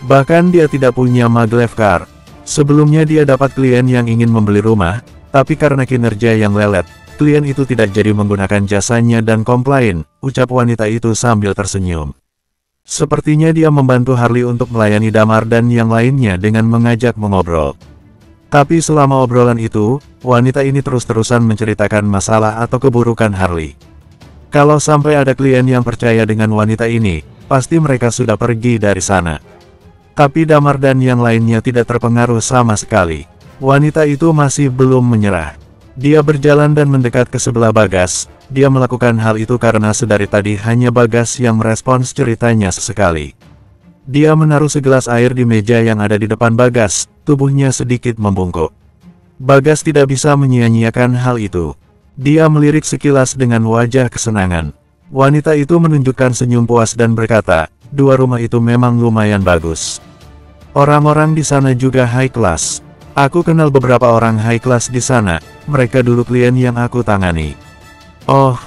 Bahkan dia tidak punya maglev card. Sebelumnya dia dapat klien yang ingin membeli rumah, tapi karena kinerja yang lelet, klien itu tidak jadi menggunakan jasanya dan komplain, ucap wanita itu sambil tersenyum. Sepertinya dia membantu Harley untuk melayani Damar dan yang lainnya dengan mengajak mengobrol. Tapi selama obrolan itu, wanita ini terus-terusan menceritakan masalah atau keburukan Harley. Kalau sampai ada klien yang percaya dengan wanita ini, pasti mereka sudah pergi dari sana. Tapi Damar dan yang lainnya tidak terpengaruh sama sekali. Wanita itu masih belum menyerah. Dia berjalan dan mendekat ke sebelah Bagas. Dia melakukan hal itu karena sedari tadi hanya Bagas yang merespons ceritanya sesekali. Dia menaruh segelas air di meja yang ada di depan Bagas, tubuhnya sedikit membungkuk. Bagas tidak bisa menyia-nyiakan hal itu. Dia melirik sekilas dengan wajah kesenangan. Wanita itu menunjukkan senyum puas dan berkata, "Dua rumah itu memang lumayan bagus. Orang-orang di sana juga high class. Aku kenal beberapa orang high class di sana, mereka dulu klien yang aku tangani." "Oh,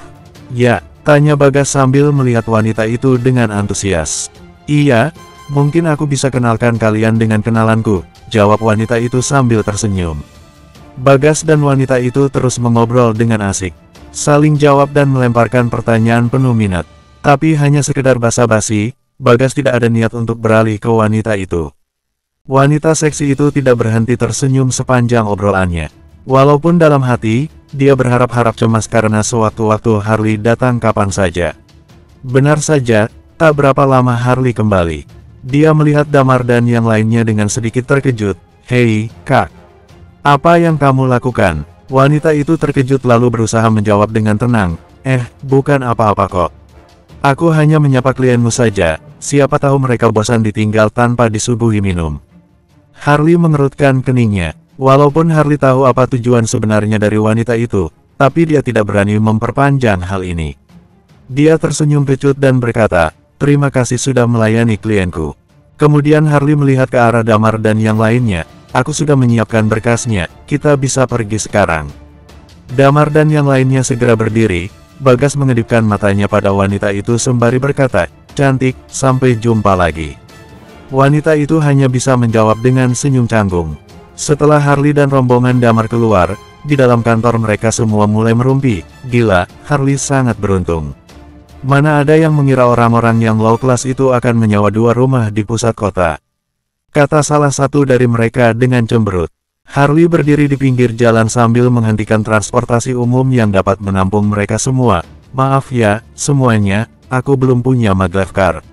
ya," tanya Bagas sambil melihat wanita itu dengan antusias. "Iya, mungkin aku bisa kenalkan kalian dengan kenalanku," jawab wanita itu sambil tersenyum. Bagas dan wanita itu terus mengobrol dengan asik, saling jawab dan melemparkan pertanyaan penuh minat. Tapi hanya sekedar basa-basi, Bagas tidak ada niat untuk beralih ke wanita itu. Wanita seksi itu tidak berhenti tersenyum sepanjang obrolannya. Walaupun dalam hati, dia berharap-harap cemas karena sewaktu-waktu Harley datang kapan saja. Benar saja, tak berapa lama Harley kembali. Dia melihat Damar dan yang lainnya dengan sedikit terkejut. "Hei, Kak. Apa yang kamu lakukan?" Wanita itu terkejut lalu berusaha menjawab dengan tenang. Bukan apa-apa kok. Aku hanya menyapa klienmu saja, siapa tahu mereka bosan ditinggal tanpa disuguhi minum." Harley mengerutkan keningnya. Walaupun Harley tahu apa tujuan sebenarnya dari wanita itu, tapi dia tidak berani memperpanjang hal ini. Dia tersenyum kecut dan berkata, "Terima kasih sudah melayani klienku." Kemudian Harley melihat ke arah Damar dan yang lainnya. "Aku sudah menyiapkan berkasnya, kita bisa pergi sekarang." Damar dan yang lainnya segera berdiri. Bagas mengedipkan matanya pada wanita itu sembari berkata, "Cantik, sampai jumpa lagi." Wanita itu hanya bisa menjawab dengan senyum canggung. Setelah Harley dan rombongan Damar keluar, di dalam kantor mereka semua mulai merumpi. Gila, Harley sangat beruntung. Mana ada yang mengira orang-orang yang low class itu akan menyewa 2 rumah di pusat kota. Kata salah satu dari mereka dengan cemberut. Harley berdiri di pinggir jalan sambil menghentikan transportasi umum yang dapat menampung mereka semua. "Maaf ya, semuanya, aku belum punya maglev card.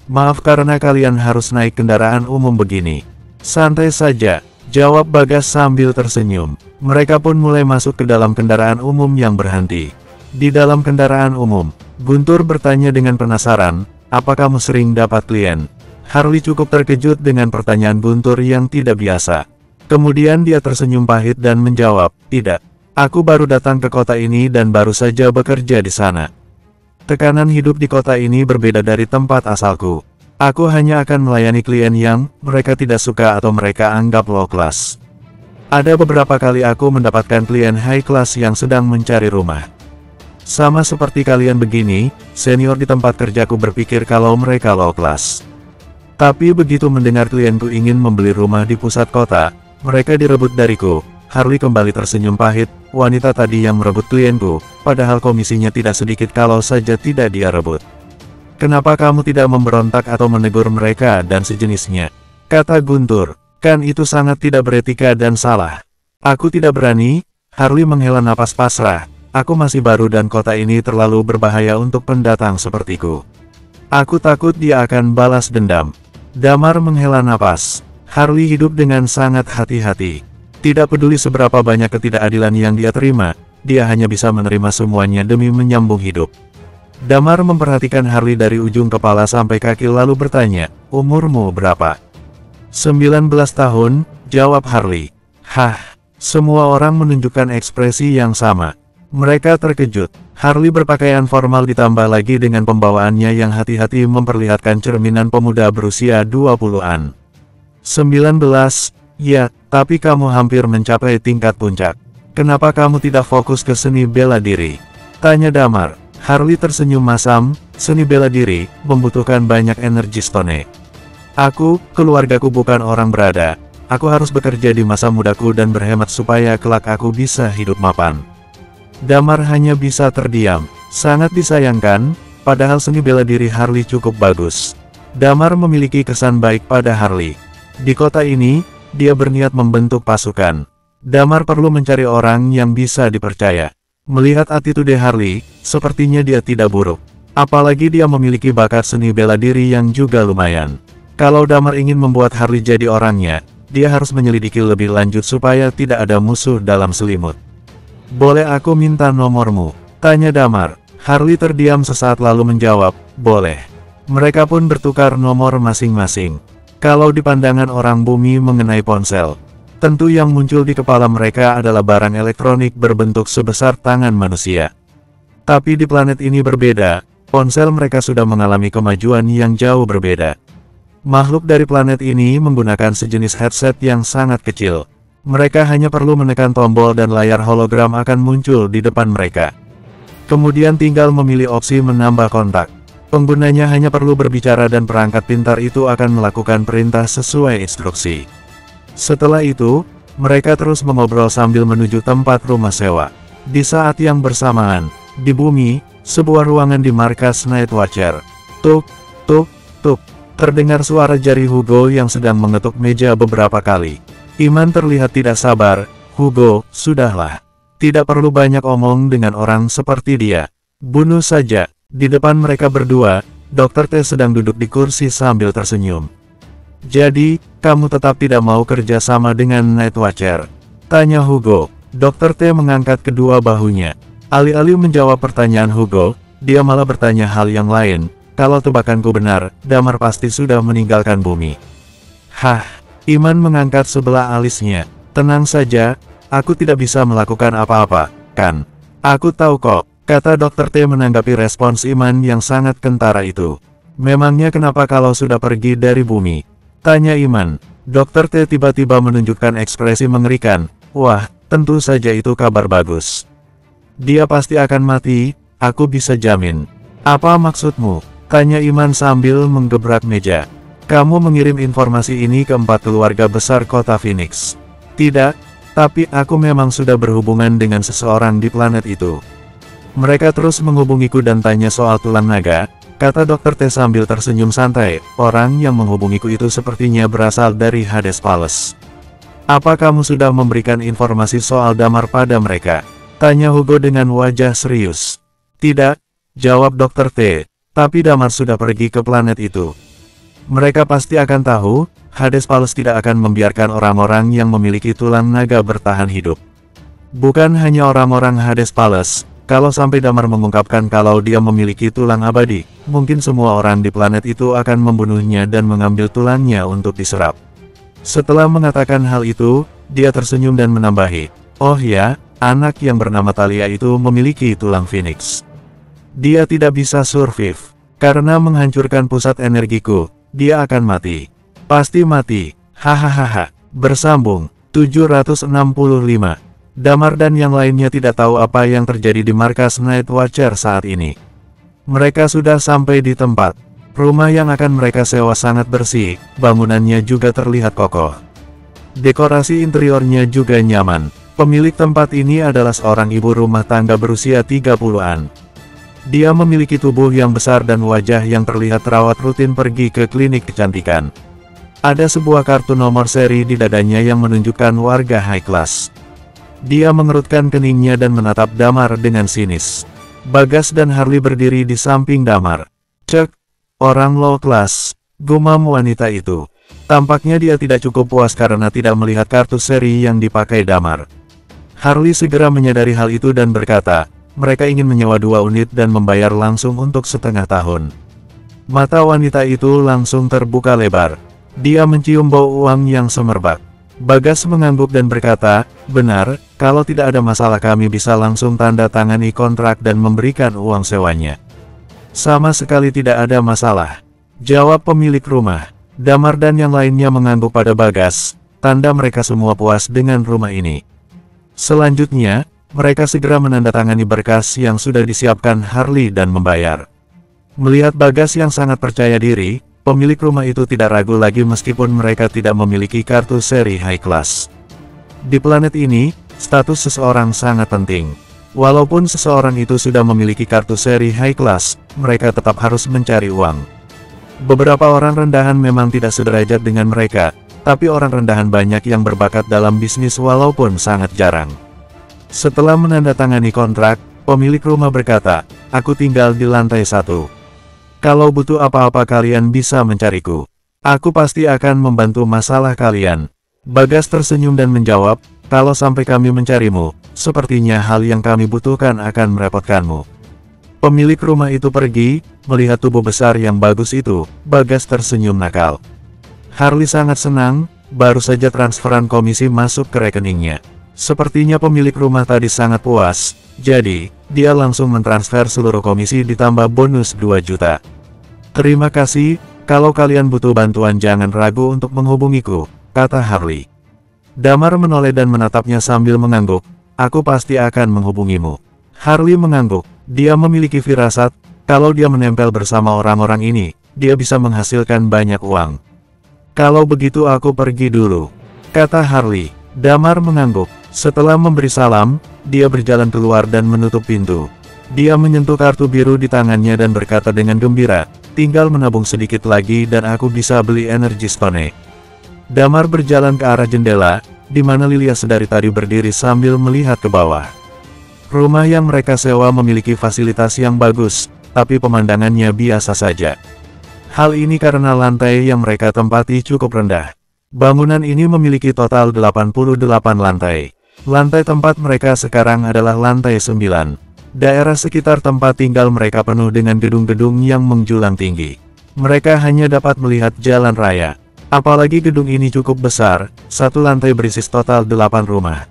Maaf karena kalian harus naik kendaraan umum begini." "Santai saja," jawab Bagas sambil tersenyum. Mereka pun mulai masuk ke dalam kendaraan umum yang berhenti. Di dalam kendaraan umum, Guntur bertanya dengan penasaran, "Apa kamu sering dapat klien?" Harley cukup terkejut dengan pertanyaan Guntur yang tidak biasa. Kemudian dia tersenyum pahit dan menjawab, "Tidak. Aku baru datang ke kota ini dan baru saja bekerja di sana. Tekanan hidup di kota ini berbeda dari tempat asalku. Aku hanya akan melayani klien yang mereka tidak suka atau mereka anggap low class. Ada beberapa kali aku mendapatkan klien high class yang sedang mencari rumah. Sama seperti kalian begini, senior di tempat kerjaku berpikir kalau mereka low class. Tapi begitu mendengar klienku ingin membeli rumah di pusat kota, mereka direbut dariku." Harley kembali tersenyum pahit. Wanita tadi yang merebut klienku, padahal komisinya tidak sedikit kalau saja tidak dia rebut. "Kenapa kamu tidak memberontak atau menegur mereka dan sejenisnya?" kata Guntur. "Kan itu sangat tidak beretika dan salah." "Aku tidak berani." Harley menghela napas pasrah. "Aku masih baru dan kota ini terlalu berbahaya untuk pendatang sepertiku. Aku takut dia akan balas dendam." Damar menghela napas. Harley hidup dengan sangat hati-hati. Tidak peduli seberapa banyak ketidakadilan yang dia terima, dia hanya bisa menerima semuanya demi menyambung hidup. Damar memperhatikan Harley dari ujung kepala sampai kaki lalu bertanya, "Umurmu berapa?" 19 tahun, jawab Harley. Hah, semua orang menunjukkan ekspresi yang sama. Mereka terkejut. Harley berpakaian formal ditambah lagi dengan pembawaannya yang hati-hati memperlihatkan cerminan pemuda berusia 20-an. 19, ya, tapi kamu hampir mencapai tingkat puncak. Kenapa kamu tidak fokus ke seni bela diri? Tanya Damar. Harley tersenyum masam, seni bela diri, membutuhkan banyak energi stone. Aku, keluargaku bukan orang berada. Aku harus bekerja di masa mudaku dan berhemat supaya kelak aku bisa hidup mapan. Damar hanya bisa terdiam. Sangat disayangkan, padahal seni bela diri Harley cukup bagus. Damar memiliki kesan baik pada Harley. Di kota ini, dia berniat membentuk pasukan. Damar perlu mencari orang yang bisa dipercaya. Melihat attitude Harley, sepertinya dia tidak buruk. Apalagi dia memiliki bakat seni bela diri yang juga lumayan. Kalau Damar ingin membuat Harley jadi orangnya, dia harus menyelidiki lebih lanjut supaya tidak ada musuh dalam selimut. "Boleh aku minta nomormu?" tanya Damar. Harley terdiam sesaat lalu menjawab, "Boleh." Mereka pun bertukar nomor masing-masing. Kalau di pandangan orang bumi mengenai ponsel, tentu yang muncul di kepala mereka adalah barang elektronik berbentuk sebesar tangan manusia. Tapi di planet ini berbeda, ponsel mereka sudah mengalami kemajuan yang jauh berbeda. Makhluk dari planet ini menggunakan sejenis headset yang sangat kecil. Mereka hanya perlu menekan tombol dan layar hologram akan muncul di depan mereka. Kemudian tinggal memilih opsi menambah kontak. Penggunanya hanya perlu berbicara dan perangkat pintar itu akan melakukan perintah sesuai instruksi. Setelah itu, mereka terus mengobrol sambil menuju tempat rumah sewa. Di saat yang bersamaan, di bumi, sebuah ruangan di markas Night Watcher. Tuk, tuk, tuk. Terdengar suara jari Hugo yang sedang mengetuk meja beberapa kali. Iman terlihat tidak sabar. "Hugo, sudahlah. Tidak perlu banyak omong dengan orang seperti dia. Bunuh saja." Di depan mereka berdua, Dr. T sedang duduk di kursi sambil tersenyum. "Jadi, kamu tetap tidak mau kerja sama dengan Night Watcher?" tanya Hugo. Dr. T mengangkat kedua bahunya. Alih-alih menjawab pertanyaan Hugo, dia malah bertanya hal yang lain. "Kalau tebakanku benar, Damar pasti sudah meninggalkan bumi." Hah, Iman mengangkat sebelah alisnya. "Tenang saja, aku tidak bisa melakukan apa-apa, kan? Aku tahu kok," kata Dr. T menanggapi respons Iman yang sangat kentara itu. "Memangnya kenapa kalau sudah pergi dari bumi?" tanya Iman. Dr. T tiba-tiba menunjukkan ekspresi mengerikan. "Wah, tentu saja itu kabar bagus. Dia pasti akan mati, aku bisa jamin." "Apa maksudmu?" tanya Iman sambil menggebrak meja. "Kamu mengirim informasi ini ke 4 keluarga besar kota Phoenix?" "Tidak, tapi aku memang sudah berhubungan dengan seseorang di planet itu. Mereka terus menghubungiku dan tanya soal tulang naga," kata Dr. T sambil tersenyum santai. "Orang yang menghubungiku itu sepertinya berasal dari Hades Palace." "Apa kamu sudah memberikan informasi soal Damar pada mereka?" tanya Hugo dengan wajah serius. "Tidak," jawab Dr. T, "tapi Damar sudah pergi ke planet itu. Mereka pasti akan tahu, Hades Palace tidak akan membiarkan orang-orang yang memiliki tulang naga bertahan hidup. Bukan hanya orang-orang Hades Palace. Kalau sampai Damar mengungkapkan kalau dia memiliki tulang abadi, mungkin semua orang di planet itu akan membunuhnya dan mengambil tulangnya untuk diserap." Setelah mengatakan hal itu, dia tersenyum dan menambahi, "Oh ya, anak yang bernama Talia itu memiliki tulang Phoenix. Dia tidak bisa survive. Karena menghancurkan pusat energiku, dia akan mati. Pasti mati. Hahaha." Bersambung 765. Damar dan yang lainnya tidak tahu apa yang terjadi di markas Night Watcher saat ini. Mereka sudah sampai di tempat. Rumah yang akan mereka sewa sangat bersih, bangunannya juga terlihat kokoh. Dekorasi interiornya juga nyaman. Pemilik tempat ini adalah seorang ibu rumah tangga berusia 30-an. Dia memiliki tubuh yang besar dan wajah yang terlihat terawat rutin pergi ke klinik kecantikan. Ada sebuah kartu nomor seri di dadanya yang menunjukkan warga high class. Dia mengerutkan keningnya dan menatap Damar dengan sinis. Bagas dan Harley berdiri di samping Damar. "Cek, orang low class," gumam wanita itu. Tampaknya dia tidak cukup puas karena tidak melihat kartu seri yang dipakai Damar. Harley segera menyadari hal itu dan berkata, mereka ingin menyewa 2 unit dan membayar langsung untuk setengah tahun. Mata wanita itu langsung terbuka lebar. Dia mencium bau uang yang semerbak. Bagas mengangguk dan berkata, benar, kalau tidak ada masalah kami bisa langsung tanda tangani kontrak dan memberikan uang sewanya. Sama sekali tidak ada masalah, jawab pemilik rumah. Damar dan yang lainnya mengangguk pada Bagas, tanda mereka semua puas dengan rumah ini. Selanjutnya, mereka segera menandatangani berkas yang sudah disiapkan Harley dan membayar. Melihat Bagas yang sangat percaya diri, pemilik rumah itu tidak ragu lagi meskipun mereka tidak memiliki kartu seri high class. Di planet ini, status seseorang sangat penting. Walaupun seseorang itu sudah memiliki kartu seri high class, mereka tetap harus mencari uang. Beberapa orang rendahan memang tidak sederajat dengan mereka, tapi orang rendahan banyak yang berbakat dalam bisnis walaupun sangat jarang. Setelah menandatangani kontrak, pemilik rumah berkata, aku tinggal di lantai 1. Kalau butuh apa-apa kalian bisa mencariku. Aku pasti akan membantu masalah kalian. Bagas tersenyum dan menjawab, kalau sampai kami mencarimu, sepertinya hal yang kami butuhkan akan merepotkanmu. Pemilik rumah itu pergi, melihat tubuh besar yang bagus itu, Bagas tersenyum nakal. Harley sangat senang, baru saja transferan komisi masuk ke rekeningnya. Sepertinya pemilik rumah tadi sangat puas, jadi, dia langsung mentransfer seluruh komisi ditambah bonus 2 juta. Terima kasih, kalau kalian butuh bantuan jangan ragu untuk menghubungiku, kata Harley. Damar menoleh dan menatapnya sambil mengangguk, aku pasti akan menghubungimu. Harley mengangguk, dia memiliki firasat, kalau dia menempel bersama orang-orang ini, dia bisa menghasilkan banyak uang. Kalau begitu aku pergi dulu, kata Harley. Damar mengangguk, setelah memberi salam, dia berjalan keluar dan menutup pintu. Dia menyentuh kartu biru di tangannya dan berkata dengan gembira, tinggal menabung sedikit lagi dan aku bisa beli energi stone. Damar berjalan ke arah jendela, di mana Lilia sedari tadi berdiri sambil melihat ke bawah. Rumah yang mereka sewa memiliki fasilitas yang bagus, tapi pemandangannya biasa saja. Hal ini karena lantai yang mereka tempati cukup rendah. Bangunan ini memiliki total 88 lantai. Lantai tempat mereka sekarang adalah lantai 9. Daerah sekitar tempat tinggal mereka penuh dengan gedung-gedung yang menjulang tinggi. Mereka hanya dapat melihat jalan raya. Apalagi gedung ini cukup besar, satu lantai berisi total 8 rumah.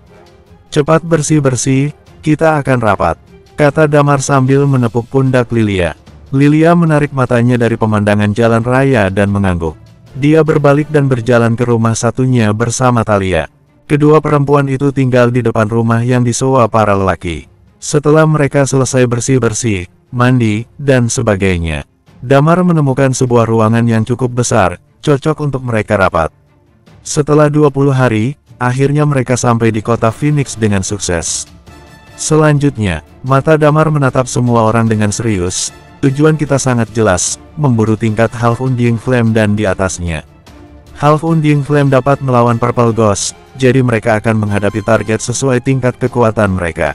Cepat bersih-bersih, kita akan rapat, kata Damar sambil menepuk pundak Lilia. Lilia menarik matanya dari pemandangan jalan raya dan mengangguk. Dia berbalik dan berjalan ke rumah satunya bersama Talia. Kedua perempuan itu tinggal di depan rumah yang disewa para lelaki. Setelah mereka selesai bersih-bersih, mandi, dan sebagainya, Damar menemukan sebuah ruangan yang cukup besar, cocok untuk mereka rapat. Setelah 20 hari, akhirnya mereka sampai di kota Phoenix dengan sukses. Selanjutnya, mata Damar menatap semua orang dengan serius. Tujuan kita sangat jelas, memburu tingkat Half Undying Flame dan di atasnya. Half Undying Flame dapat melawan Purple Ghost, jadi mereka akan menghadapi target sesuai tingkat kekuatan mereka.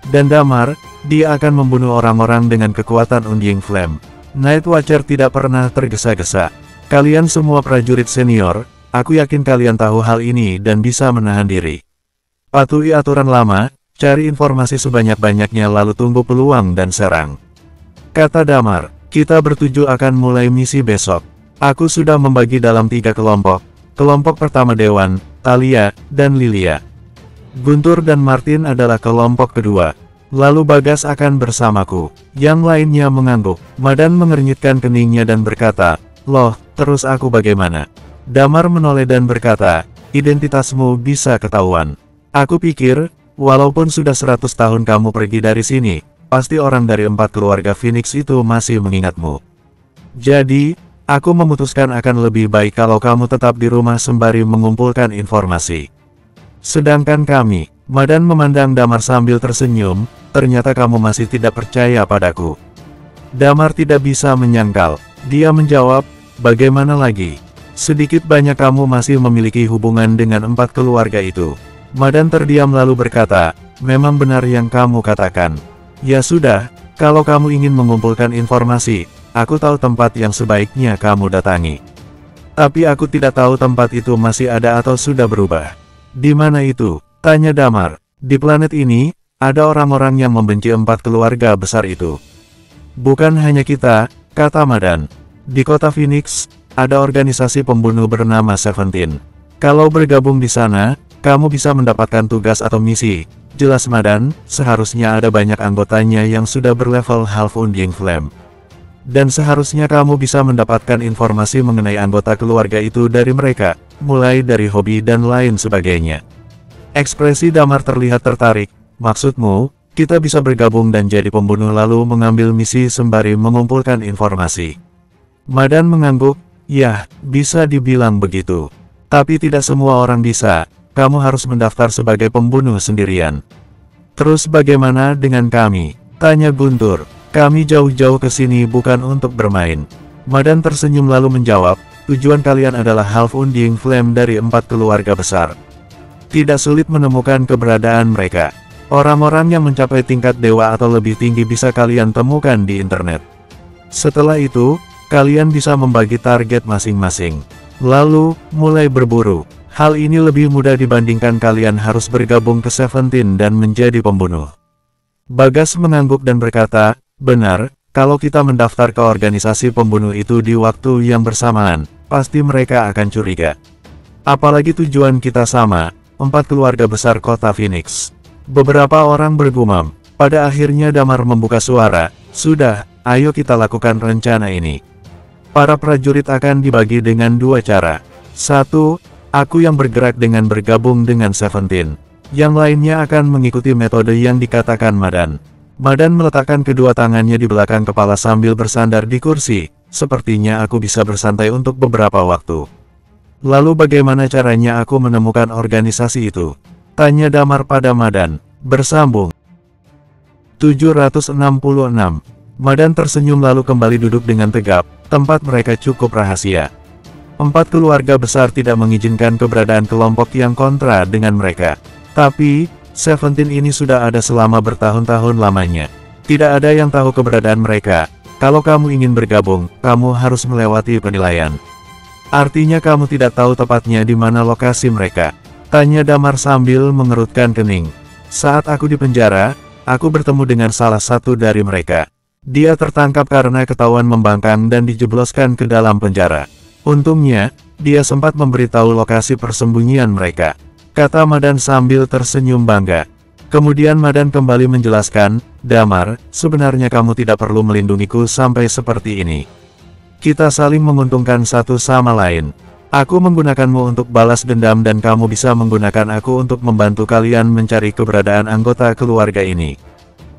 Dan Damar, dia akan membunuh orang-orang dengan kekuatan Undying Flame. Night Watcher tidak pernah tergesa-gesa. Kalian semua prajurit senior, aku yakin kalian tahu hal ini dan bisa menahan diri. Patuhi aturan lama, cari informasi sebanyak-banyaknya lalu tunggu peluang dan serang. Kata Damar, kita bertujuh akan mulai misi besok. Aku sudah membagi dalam 3 kelompok. Kelompok pertama Dewan, Talia, dan Lilia. Guntur dan Martin adalah kelompok kedua. Lalu Bagas akan bersamaku. Yang lainnya mengangguk. Madan mengernyitkan keningnya dan berkata, loh, terus aku bagaimana? Damar menoleh dan berkata, identitasmu bisa ketahuan. Aku pikir, walaupun sudah 100 tahun kamu pergi dari sini, pasti orang dari 4 keluarga Phoenix itu masih mengingatmu. Jadi, aku memutuskan akan lebih baik kalau kamu tetap di rumah sembari mengumpulkan informasi. Sedangkan kami, Madan memandang Damar sambil tersenyum, ternyata kamu masih tidak percaya padaku. Damar tidak bisa menyangkal. Dia menjawab, bagaimana lagi? Sedikit banyak kamu masih memiliki hubungan dengan 4 keluarga itu. Madan terdiam lalu berkata, memang benar yang kamu katakan. Ya sudah, kalau kamu ingin mengumpulkan informasi, aku tahu tempat yang sebaiknya kamu datangi. Tapi aku tidak tahu tempat itu masih ada atau sudah berubah. Di mana itu? Tanya Damar. Di planet ini, ada orang-orang yang membenci 4 keluarga besar itu. Bukan hanya kita, kata Madan. Di kota Phoenix, ada organisasi pembunuh bernama Seventeen. Kalau bergabung di sana, kamu bisa mendapatkan tugas atau misi. Jelas Madan, seharusnya ada banyak anggotanya yang sudah berlevel Half Undying Flame. Dan seharusnya kamu bisa mendapatkan informasi mengenai anggota keluarga itu dari mereka, mulai dari hobi dan lain sebagainya. Ekspresi Damar terlihat tertarik. Maksudmu, kita bisa bergabung dan jadi pembunuh lalu mengambil misi sembari mengumpulkan informasi. Madan mengangguk, ya, bisa dibilang begitu. Tapi tidak semua orang bisa. Kamu harus mendaftar sebagai pembunuh sendirian. Terus bagaimana dengan kami? Tanya Guntur. Kami jauh-jauh ke sini bukan untuk bermain. Madan tersenyum lalu menjawab, tujuan kalian adalah Half Undying Flame dari 4 keluarga besar. Tidak sulit menemukan keberadaan mereka. Orang-orang yang mencapai tingkat dewa atau lebih tinggi bisa kalian temukan di internet. Setelah itu, kalian bisa membagi target masing-masing. Lalu, mulai berburu. Hal ini lebih mudah dibandingkan kalian harus bergabung ke Seventeen dan menjadi pembunuh. Bagas mengangguk dan berkata, benar, kalau kita mendaftar ke organisasi pembunuh itu di waktu yang bersamaan, pasti mereka akan curiga. Apalagi tujuan kita sama, 4 keluarga besar kota Phoenix. Beberapa orang bergumam. Pada akhirnya Damar membuka suara, sudah, ayo kita lakukan rencana ini. Para prajurit akan dibagi dengan 2 cara. 1. Aku yang bergerak dengan bergabung dengan Seventeen. Yang lainnya akan mengikuti metode yang dikatakan Madan. Madan meletakkan kedua tangannya di belakang kepala sambil bersandar di kursi. Sepertinya aku bisa bersantai untuk beberapa waktu. Lalu bagaimana caranya aku menemukan organisasi itu? Tanya Damar pada Madan. Bersambung. 766. Madan tersenyum lalu kembali duduk dengan tegap. Tempat mereka cukup rahasia. 4 keluarga besar tidak mengizinkan keberadaan kelompok yang kontra dengan mereka. Tapi, Seventeen ini sudah ada selama bertahun-tahun lamanya. Tidak ada yang tahu keberadaan mereka. Kalau kamu ingin bergabung, kamu harus melewati penilaian. Artinya kamu tidak tahu tepatnya di mana lokasi mereka. Tanya Damar sambil mengerutkan kening. Saat aku di penjara, aku bertemu dengan salah satu dari mereka. Dia tertangkap karena ketahuan membangkang dan dijebloskan ke dalam penjara. Untungnya, dia sempat memberitahu lokasi persembunyian mereka. Kata Madan sambil tersenyum bangga. Kemudian Madan kembali menjelaskan, Damar, sebenarnya kamu tidak perlu melindungiku sampai seperti ini. Kita saling menguntungkan satu sama lain. Aku menggunakanmu untuk balas dendam dan kamu bisa menggunakan aku untuk membantu kalian mencari keberadaan anggota keluarga ini.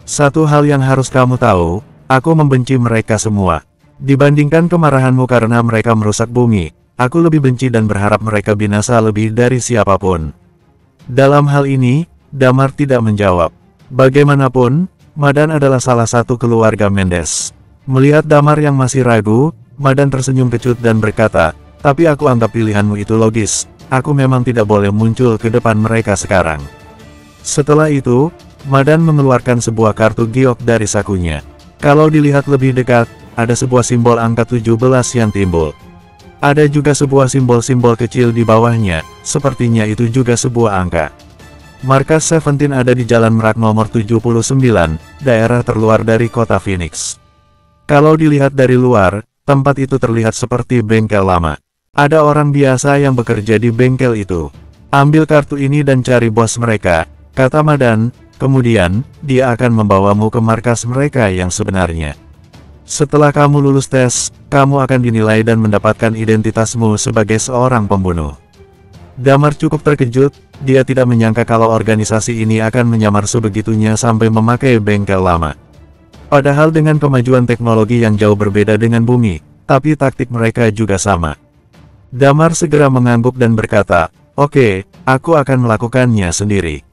Satu hal yang harus kamu tahu, aku membenci mereka semua. Dibandingkan kemarahanmu karena mereka merusak bumi, aku lebih benci dan berharap mereka binasa lebih dari siapapun. Dalam hal ini, Damar tidak menjawab. Bagaimanapun, Madan adalah salah satu keluarga Mendes. Melihat Damar yang masih ragu, Madan tersenyum kecut dan berkata, tapi aku anggap pilihanmu itu logis, aku memang tidak boleh muncul ke depan mereka sekarang. Setelah itu, Madan mengeluarkan sebuah kartu giok dari sakunya. Kalau dilihat lebih dekat, ada sebuah simbol angka 17 yang timbul. Ada juga sebuah simbol-simbol kecil di bawahnya, sepertinya itu juga sebuah angka. Markas Seventeen ada di Jalan Merak nomor 79, daerah terluar dari kota Phoenix. Kalau dilihat dari luar, tempat itu terlihat seperti bengkel lama. Ada orang biasa yang bekerja di bengkel itu. Ambil kartu ini dan cari bos mereka, kata Madan, kemudian, dia akan membawamu ke markas mereka yang sebenarnya. Setelah kamu lulus tes, kamu akan dinilai dan mendapatkan identitasmu sebagai seorang pembunuh. Damar cukup terkejut, dia tidak menyangka kalau organisasi ini akan menyamar sebegitunya sampai memakai bengkel lama. Padahal dengan kemajuan teknologi yang jauh berbeda dengan bumi, tapi taktik mereka juga sama. Damar segera mengangguk dan berkata, oke, aku akan melakukannya sendiri.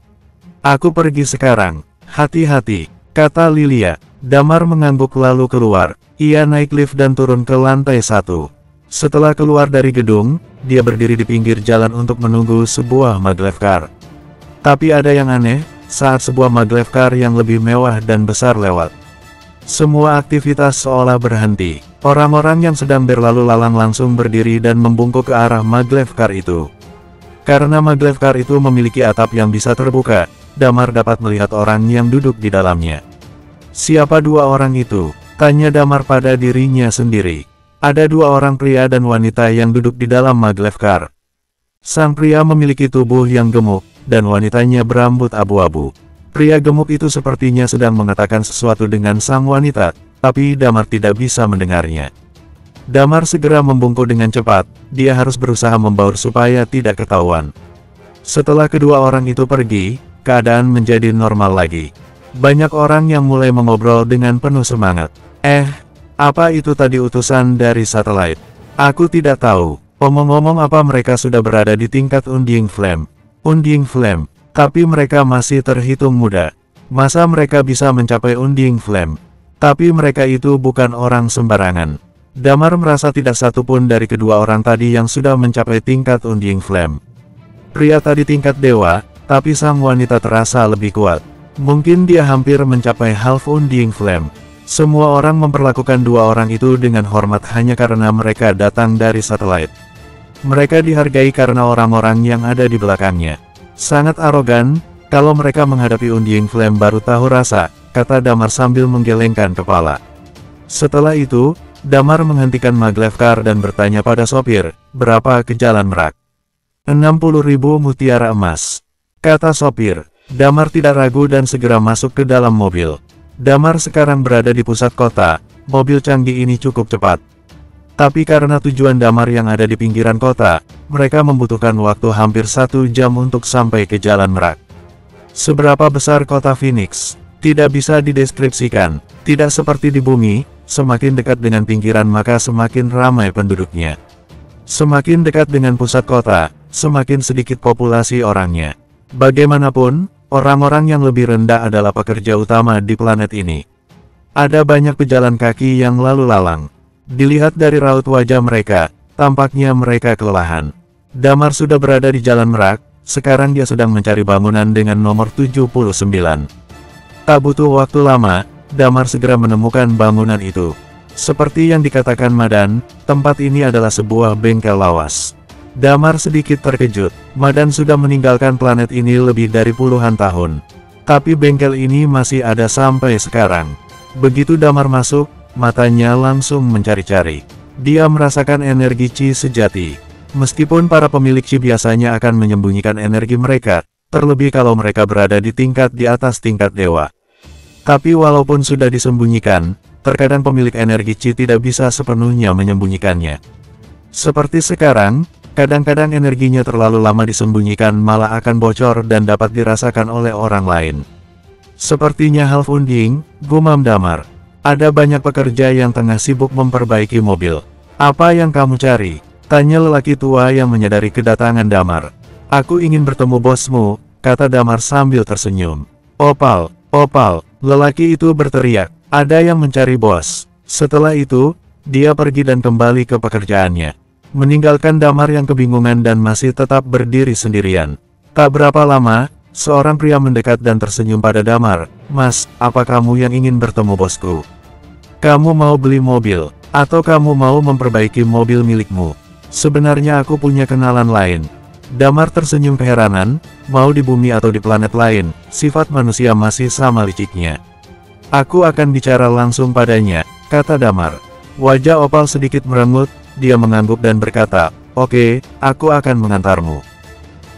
Aku pergi sekarang, hati-hati, kata Lilia. Damar mengangguk lalu keluar. Ia naik lift dan turun ke lantai 1. Setelah keluar dari gedung, dia berdiri di pinggir jalan untuk menunggu sebuah maglev car. Tapi ada yang aneh, saat sebuah maglev car yang lebih mewah dan besar lewat. Semua aktivitas seolah berhenti. Orang-orang yang sedang berlalu lalang langsung berdiri dan membungkuk ke arah maglev car itu. Karena maglev car itu memiliki atap yang bisa terbuka, Damar dapat melihat orang yang duduk di dalamnya. Siapa dua orang itu? Tanya Damar pada dirinya sendiri. Ada dua orang pria dan wanita yang duduk di dalam maglev car. Sang pria memiliki tubuh yang gemuk, dan wanitanya berambut abu-abu. Pria gemuk itu sepertinya sedang mengatakan sesuatu dengan sang wanita, tapi Damar tidak bisa mendengarnya. Damar segera membungkuk dengan cepat, dia harus berusaha membaur supaya tidak ketahuan. Setelah kedua orang itu pergi, keadaan menjadi normal lagi. Banyak orang yang mulai mengobrol dengan penuh semangat. Apa itu tadi utusan dari satelit? Aku tidak tahu. Omong-omong apa mereka sudah berada di tingkat Undying Flame? Undying Flame, tapi mereka masih terhitung muda. Masa mereka bisa mencapai Undying Flame? Tapi mereka itu bukan orang sembarangan. Damar merasa tidak satupun dari kedua orang tadi yang sudah mencapai tingkat Undying Flame. Pria tadi tingkat dewa, tapi sang wanita terasa lebih kuat. Mungkin dia hampir mencapai half Undying Flame. Semua orang memperlakukan dua orang itu dengan hormat hanya karena mereka datang dari satelit. Mereka dihargai karena orang-orang yang ada di belakangnya. Sangat arogan, kalau mereka menghadapi Undying Flame baru tahu rasa, kata Damar sambil menggelengkan kepala. Setelah itu, Damar menghentikan maglev car dan bertanya pada sopir, berapa ke Jalan Merak? 60.000 mutiara emas, kata sopir. Damar tidak ragu dan segera masuk ke dalam mobil. Damar sekarang berada di pusat kota, mobil canggih ini cukup cepat. Tapi karena tujuan Damar yang ada di pinggiran kota, mereka membutuhkan waktu hampir 1 jam untuk sampai ke Jalan Merak. Seberapa besar kota Phoenix? Tidak bisa dideskripsikan. Tidak seperti di bumi, semakin dekat dengan pinggiran maka semakin ramai penduduknya. Semakin dekat dengan pusat kota, semakin sedikit populasi orangnya. Bagaimanapun, orang-orang yang lebih rendah adalah pekerja utama di planet ini. Ada banyak pejalan kaki yang lalu lalang. Dilihat dari raut wajah mereka, tampaknya mereka kelelahan. Damar sudah berada di Jalan Merak, sekarang dia sedang mencari bangunan dengan nomor 79. Tak butuh waktu lama, Damar segera menemukan bangunan itu. Seperti yang dikatakan Madan, tempat ini adalah sebuah bengkel lawas. Damar sedikit terkejut, Madan sudah meninggalkan planet ini lebih dari puluhan tahun. Tapi bengkel ini masih ada sampai sekarang. Begitu Damar masuk, matanya langsung mencari-cari. Dia merasakan energi Qi sejati. Meskipun para pemilik Qi biasanya akan menyembunyikan energi mereka, terlebih kalau mereka berada di tingkat di atas tingkat dewa. Tapi walaupun sudah disembunyikan, terkadang pemilik energi Qi tidak bisa sepenuhnya menyembunyikannya. Seperti sekarang, kadang-kadang energinya terlalu lama disembunyikan malah akan bocor dan dapat dirasakan oleh orang lain. Sepertinya half Undying, gumam Damar. Ada banyak pekerja yang tengah sibuk memperbaiki mobil. Apa yang kamu cari? Tanya lelaki tua yang menyadari kedatangan Damar. Aku ingin bertemu bosmu, kata Damar sambil tersenyum. Opal, Opal, lelaki itu berteriak. Ada yang mencari bos. Setelah itu, dia pergi dan kembali ke pekerjaannya. Meninggalkan Damar yang kebingungan dan masih tetap berdiri sendirian. Tak berapa lama, seorang pria mendekat dan tersenyum pada Damar. Mas, apa kamu yang ingin bertemu bosku? Kamu mau beli mobil? Atau kamu mau memperbaiki mobil milikmu? Sebenarnya aku punya kenalan lain. Damar tersenyum keheranan, mau di bumi atau di planet lain, sifat manusia masih sama liciknya. Aku akan bicara langsung padanya, kata Damar. Wajah Opal sedikit merengut, dia mengangguk dan berkata, oke, aku akan mengantarmu.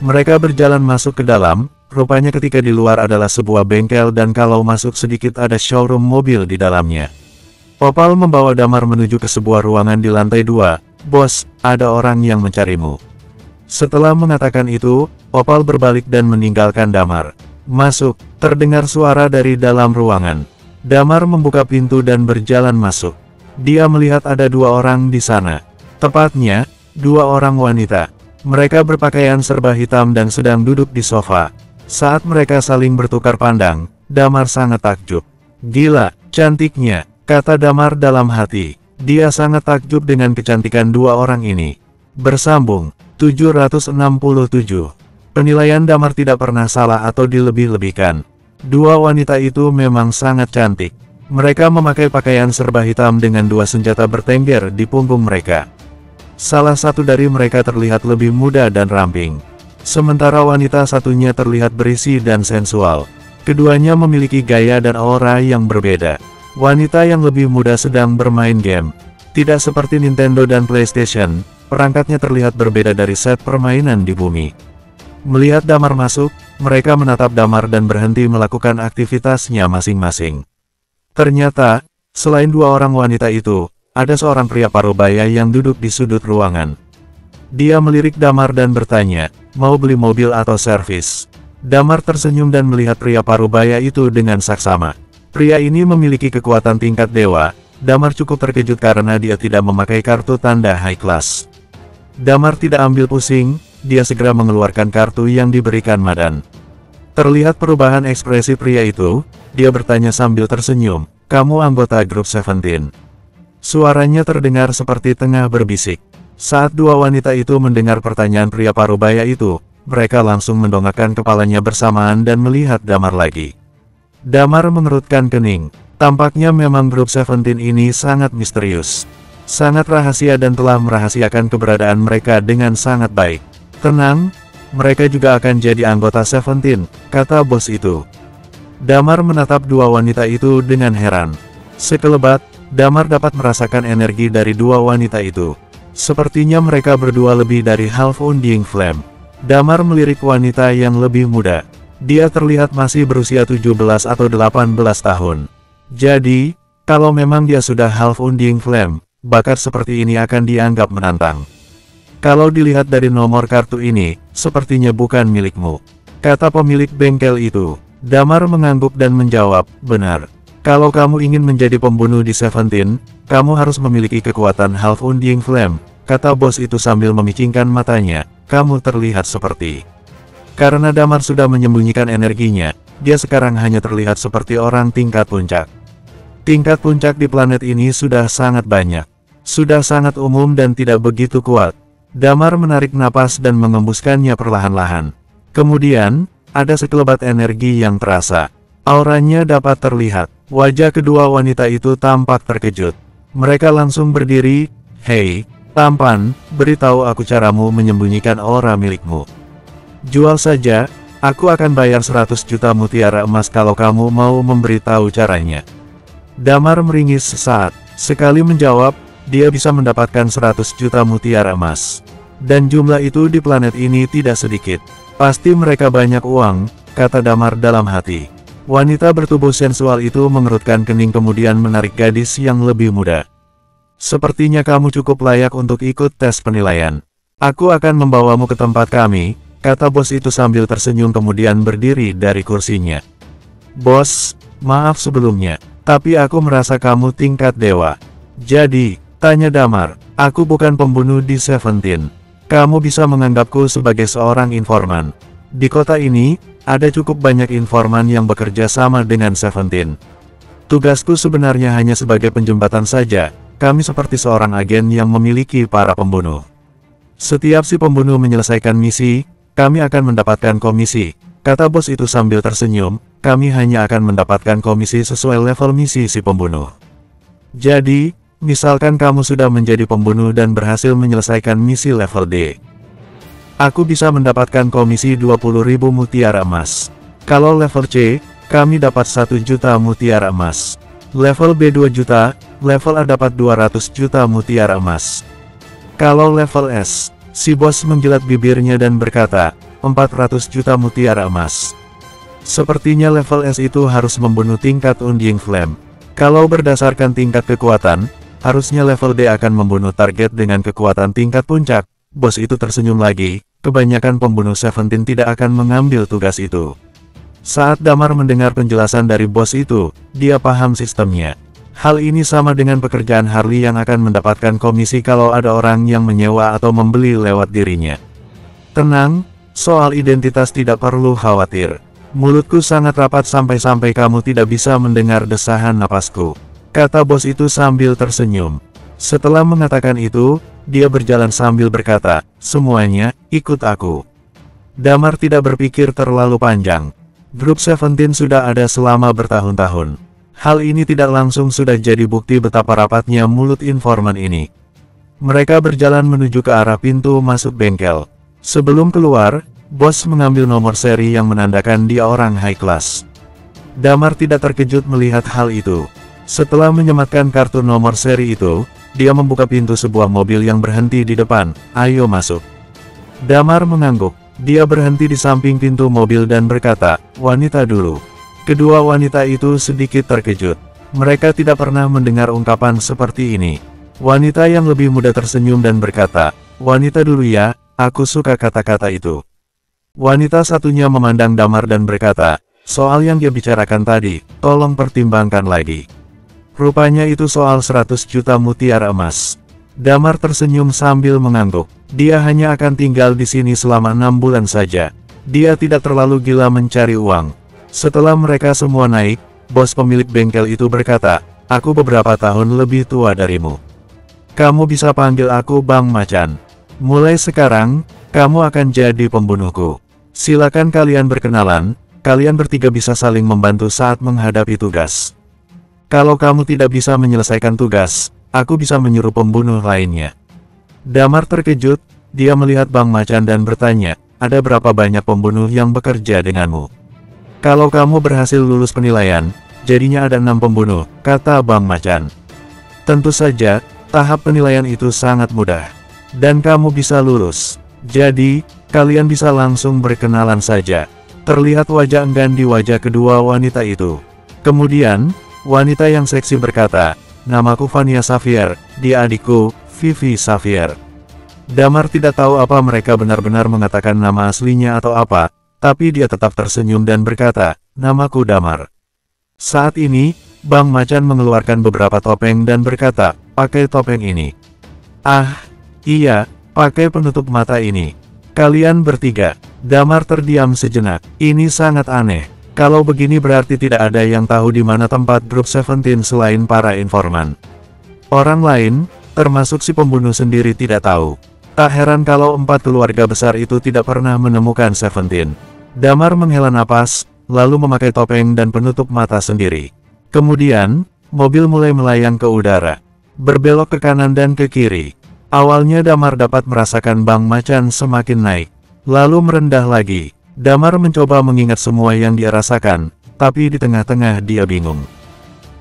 Mereka berjalan masuk ke dalam, rupanya ketika di luar adalah sebuah bengkel dan kalau masuk sedikit ada showroom mobil di dalamnya. Opal membawa Damar menuju ke sebuah ruangan di lantai 2, bos, ada orang yang mencarimu. Setelah mengatakan itu, Opal berbalik dan meninggalkan Damar. Masuk, terdengar suara dari dalam ruangan. Damar membuka pintu dan berjalan masuk. Dia melihat ada 2 orang di sana. Tepatnya, 2 orang wanita. Mereka berpakaian serba hitam dan sedang duduk di sofa. Saat mereka saling bertukar pandang, Damar sangat takjub. Gila, cantiknya, kata Damar dalam hati. Dia sangat takjub dengan kecantikan 2 orang ini. Bersambung, 767. Penilaian Damar tidak pernah salah atau dilebih-lebihkan. 2 wanita itu memang sangat cantik. Mereka memakai pakaian serba hitam dengan dua senjata bertengger di punggung mereka. Salah satu dari mereka terlihat lebih muda dan ramping. Sementara wanita satunya terlihat berisi dan sensual. Keduanya memiliki gaya dan aura yang berbeda. Wanita yang lebih muda sedang bermain game. Tidak seperti Nintendo dan PlayStation, perangkatnya terlihat berbeda dari set permainan di bumi. Melihat Damar masuk, mereka menatap Damar dan berhenti melakukan aktivitasnya masing-masing. Ternyata, selain dua orang wanita itu, ada seorang pria parubaya yang duduk di sudut ruangan. Dia melirik Damar dan bertanya, mau beli mobil atau servis? Damar tersenyum dan melihat pria parubaya itu dengan saksama. Pria ini memiliki kekuatan tingkat dewa. Damar cukup terkejut karena dia tidak memakai kartu tanda high class. Damar tidak ambil pusing, dia segera mengeluarkan kartu yang diberikan Madan. Terlihat perubahan ekspresi pria itu, dia bertanya sambil tersenyum, kamu anggota grup 17. Suaranya terdengar seperti tengah berbisik. Saat dua wanita itu mendengar pertanyaan pria parubaya itu, mereka langsung mendongakkan kepalanya bersamaan dan melihat Damar lagi. Damar mengerutkan kening. Tampaknya memang grup 17 ini sangat misterius. Sangat rahasia dan telah merahasiakan keberadaan mereka dengan sangat baik. Tenang, mereka juga akan jadi anggota 17, kata bos itu. Damar menatap dua wanita itu dengan heran. Sekelebat, Damar dapat merasakan energi dari dua wanita itu. Sepertinya mereka berdua lebih dari Half Undying Flame. Damar melirik wanita yang lebih muda. Dia terlihat masih berusia 17 atau 18 tahun. Jadi, kalau memang dia sudah Half Undying Flame, bakat seperti ini akan dianggap menantang. Kalau dilihat dari nomor kartu ini, sepertinya bukan milikmu, kata pemilik bengkel itu. Damar mengangguk dan menjawab, benar. Kalau kamu ingin menjadi pembunuh di 17, kamu harus memiliki kekuatan Half Undying Flame, kata bos itu sambil memicingkan matanya. Kamu terlihat seperti... Karena Damar sudah menyembunyikan energinya, dia sekarang hanya terlihat seperti orang tingkat puncak. Tingkat puncak di planet ini sudah sangat banyak. Sudah sangat umum dan tidak begitu kuat. Damar menarik napas dan mengembuskannya perlahan-lahan. Kemudian, ada sekelebat energi yang terasa. Auranya dapat terlihat. Wajah kedua wanita itu tampak terkejut. Mereka langsung berdiri. Hei, tampan, beritahu aku caramu menyembunyikan aura milikmu. Jual saja, aku akan bayar 100 juta mutiara emas kalau kamu mau memberitahu caranya. Damar meringis sesaat. Sekali menjawab, dia bisa mendapatkan 100 juta mutiara emas. Dan jumlah itu di planet ini tidak sedikit. Pasti mereka banyak uang, kata Damar dalam hati. Wanita bertubuh sensual itu mengerutkan kening kemudian menarik gadis yang lebih muda. Sepertinya kamu cukup layak untuk ikut tes penilaian. Aku akan membawamu ke tempat kami, kata bos itu sambil tersenyum kemudian berdiri dari kursinya. Bos, maaf sebelumnya, tapi aku merasa kamu tingkat dewa. Jadi, tanya Damar, aku bukan pembunuh di 17. Kamu bisa menganggapku sebagai seorang informan. Di kota ini, ada cukup banyak informan yang bekerja sama dengan 17. Tugasku sebenarnya hanya sebagai penjembatan saja, kami seperti seorang agen yang memiliki para pembunuh. Setiap si pembunuh menyelesaikan misi, kami akan mendapatkan komisi, kata bos itu sambil tersenyum, kami hanya akan mendapatkan komisi sesuai level misi si pembunuh. Jadi, misalkan kamu sudah menjadi pembunuh dan berhasil menyelesaikan misi level D. Aku bisa mendapatkan komisi 20.000 mutiara emas. Kalau level C, kami dapat 1 juta mutiara emas. Level B 2 juta, level A dapat 200 juta mutiara emas. Kalau level S, si bos menjilat bibirnya dan berkata, 400 juta mutiara emas. Sepertinya level S itu harus membunuh tingkat Undying Flame. Kalau berdasarkan tingkat kekuatan, harusnya level D akan membunuh target dengan kekuatan tingkat puncak. Bos itu tersenyum lagi, kebanyakan pembunuh 17 tidak akan mengambil tugas itu. Saat Damar mendengar penjelasan dari bos itu, dia paham sistemnya. Hal ini sama dengan pekerjaan Harley yang akan mendapatkan komisi kalau ada orang yang menyewa atau membeli lewat dirinya. Tenang, soal identitas tidak perlu khawatir. Mulutku sangat rapat sampai-sampai kamu tidak bisa mendengar desahan napasku, kata bos itu sambil tersenyum. Setelah mengatakan itu, dia berjalan sambil berkata, semuanya, ikut aku. Damar tidak berpikir terlalu panjang. Grup 17 sudah ada selama bertahun-tahun. Hal ini tidak langsung sudah jadi bukti betapa rapatnya mulut informan ini. Mereka berjalan menuju ke arah pintu masuk bengkel. Sebelum keluar, bos mengambil nomor seri yang menandakan dia orang high class. Damar tidak terkejut melihat hal itu. Setelah menyematkan kartu nomor seri itu, dia membuka pintu sebuah mobil yang berhenti di depan. Ayo masuk. Damar mengangguk. Dia berhenti di samping pintu mobil dan berkata, wanita dulu. Kedua wanita itu sedikit terkejut. Mereka tidak pernah mendengar ungkapan seperti ini. Wanita yang lebih muda tersenyum dan berkata, wanita dulu ya, aku suka kata-kata itu. Wanita satunya memandang Damar dan berkata, soal yang dia bicarakan tadi, tolong pertimbangkan lagi. Rupanya itu soal 100 juta mutiara emas. Damar tersenyum sambil mengangguk. Dia hanya akan tinggal di sini selama 6 bulan saja. Dia tidak terlalu gila mencari uang. Setelah mereka semua naik, bos pemilik bengkel itu berkata, aku beberapa tahun lebih tua darimu. Kamu bisa panggil aku Bang Macan. Mulai sekarang, kamu akan jadi pembunuhku. Silakan kalian berkenalan, kalian bertiga bisa saling membantu saat menghadapi tugas. Kalau kamu tidak bisa menyelesaikan tugas, aku bisa menyuruh pembunuh lainnya. Damar terkejut, dia melihat Bang Macan dan bertanya, ada berapa banyak pembunuh yang bekerja denganmu? Kalau kamu berhasil lulus penilaian, jadinya ada 6 pembunuh, kata Bang Macan. Tentu saja, tahap penilaian itu sangat mudah. Dan kamu bisa lulus. Jadi, kalian bisa langsung berkenalan saja. Terlihat wajah enggan di wajah kedua wanita itu. Kemudian, wanita yang seksi berkata, namaku Vania Xavier, dia adikku, Vivi Xavier. Damar tidak tahu apa mereka benar-benar mengatakan nama aslinya atau apa, tapi dia tetap tersenyum dan berkata, namaku Damar. Saat ini, Bang Macan mengeluarkan beberapa topeng dan berkata, pakai topeng ini. Ah, iya, pakai penutup mata ini. Kalian bertiga. Damar terdiam sejenak. Ini sangat aneh. Kalau begini berarti tidak ada yang tahu di mana tempat grup Seventeen selain para informan. Orang lain, termasuk si pembunuh sendiri tidak tahu. Tak heran kalau 4 keluarga besar itu tidak pernah menemukan Seventeen. Damar menghela napas, lalu memakai topeng dan penutup mata sendiri. Kemudian, mobil mulai melayang ke udara, berbelok ke kanan dan ke kiri. Awalnya Damar dapat merasakan Bang Macan semakin naik, lalu merendah lagi. Damar mencoba mengingat semua yang dia rasakan, tapi di tengah-tengah dia bingung.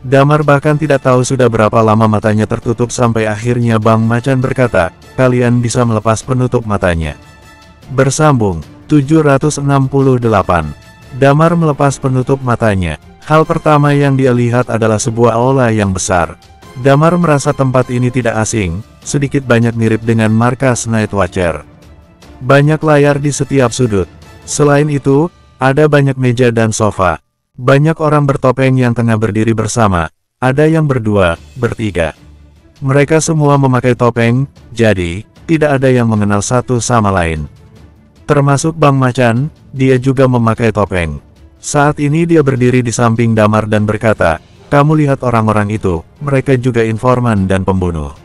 Damar bahkan tidak tahu sudah berapa lama matanya tertutup sampai akhirnya Bang Macan berkata, kalian bisa melepas penutup matanya. Bersambung. 768. Damar melepas penutup matanya. Hal pertama yang dia lihat adalah sebuah aula yang besar. Damar merasa tempat ini tidak asing, sedikit banyak mirip dengan markas Night Watcher. Banyak layar di setiap sudut. Selain itu, ada banyak meja dan sofa. Banyak orang bertopeng yang tengah berdiri bersama. Ada yang berdua, bertiga. Mereka semua memakai topeng, jadi tidak ada yang mengenal satu sama lain. Termasuk Bang Macan, dia juga memakai topeng. Saat ini dia berdiri di samping Damar dan berkata, kamu lihat orang-orang itu, mereka juga informan dan pembunuh.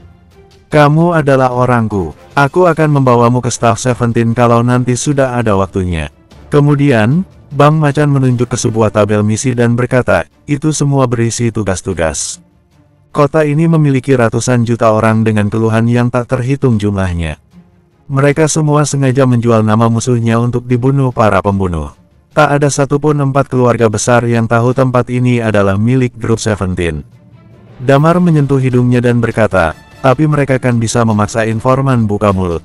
Kamu adalah orangku, aku akan membawamu ke Staff Seventeen kalau nanti sudah ada waktunya. Kemudian, Bang Macan menunjuk ke sebuah tabel misi dan berkata, itu semua berisi tugas-tugas. Kota ini memiliki ratusan juta orang dengan keluhan yang tak terhitung jumlahnya. Mereka semua sengaja menjual nama musuhnya untuk dibunuh para pembunuh. Tak ada satupun 4 keluarga besar yang tahu tempat ini adalah milik grup Seventeen. Damar menyentuh hidungnya dan berkata, tapi mereka kan bisa memaksa informan buka mulut.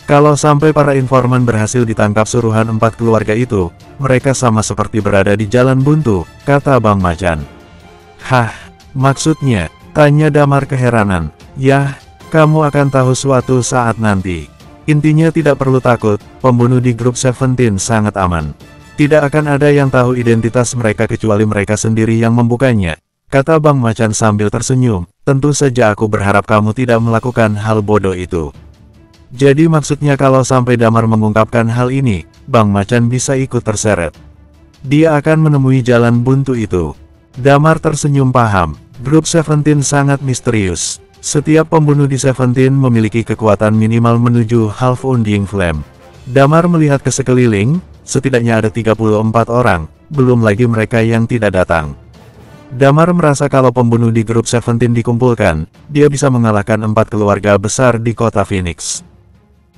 Kalau sampai para informan berhasil ditangkap suruhan 4 keluarga itu, mereka sama seperti berada di jalan buntu, kata Bang Macan. Hah, maksudnya, tanya Damar keheranan. Yah, kamu akan tahu suatu saat nanti. Intinya tidak perlu takut, pembunuh di grup Seventeen sangat aman. Tidak akan ada yang tahu identitas mereka kecuali mereka sendiri yang membukanya, kata Bang Macan sambil tersenyum. Tentu saja aku berharap kamu tidak melakukan hal bodoh itu. Jadi maksudnya kalau sampai Damar mengungkapkan hal ini, Bang Macan bisa ikut terseret. Dia akan menemui jalan buntu itu. Damar tersenyum paham, grup Seventeen sangat misterius. Setiap pembunuh di Seventeen memiliki kekuatan minimal menuju Half Undying Flame. Damar melihat ke sekeliling, setidaknya ada 34 orang, belum lagi mereka yang tidak datang. Damar merasa kalau pembunuh di grup Seventeen dikumpulkan, dia bisa mengalahkan 4 keluarga besar di kota Phoenix.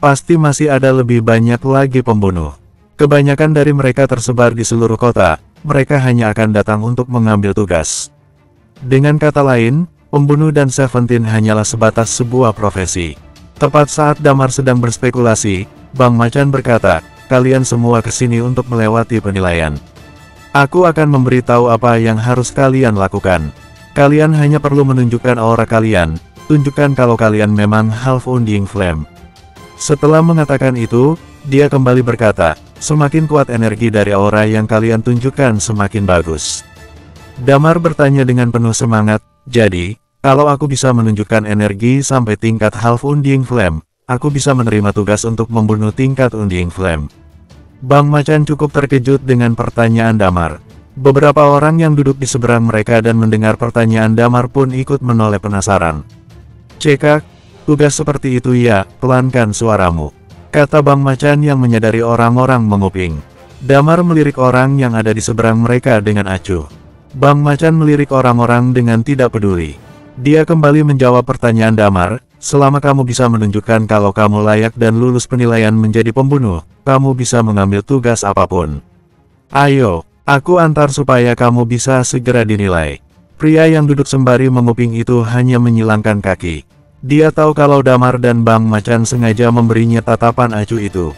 Pasti masih ada lebih banyak lagi pembunuh. Kebanyakan dari mereka tersebar di seluruh kota, mereka hanya akan datang untuk mengambil tugas. Dengan kata lain, pembunuh dan Seventeen hanyalah sebatas sebuah profesi. Tepat saat Damar sedang berspekulasi, Bang Macan berkata, kalian semua kesini untuk melewati penilaian. Aku akan memberitahu apa yang harus kalian lakukan. Kalian hanya perlu menunjukkan aura kalian, tunjukkan kalau kalian memang Half Undying Flame. Setelah mengatakan itu, dia kembali berkata, semakin kuat energi dari aura yang kalian tunjukkan semakin bagus. Damar bertanya dengan penuh semangat, jadi, kalau aku bisa menunjukkan energi sampai tingkat Half Undying Flame, aku bisa menerima tugas untuk membunuh tingkat Undying Flame. Bang Macan cukup terkejut dengan pertanyaan Damar. Beberapa orang yang duduk di seberang mereka dan mendengar pertanyaan Damar pun ikut menoleh penasaran. Cekak, tugas seperti itu ya, pelankan suaramu, kata Bang Macan yang menyadari orang-orang menguping. Damar melirik orang yang ada di seberang mereka dengan acuh. Bang Macan melirik orang-orang dengan tidak peduli. Dia kembali menjawab pertanyaan Damar, selama kamu bisa menunjukkan kalau kamu layak dan lulus penilaian menjadi pembunuh, kamu bisa mengambil tugas apapun. Ayo, aku antar supaya kamu bisa segera dinilai. Pria yang duduk sembari menguping itu hanya menyilangkan kaki. Dia tahu kalau Damar dan Bang Macan sengaja memberinya tatapan acuh itu.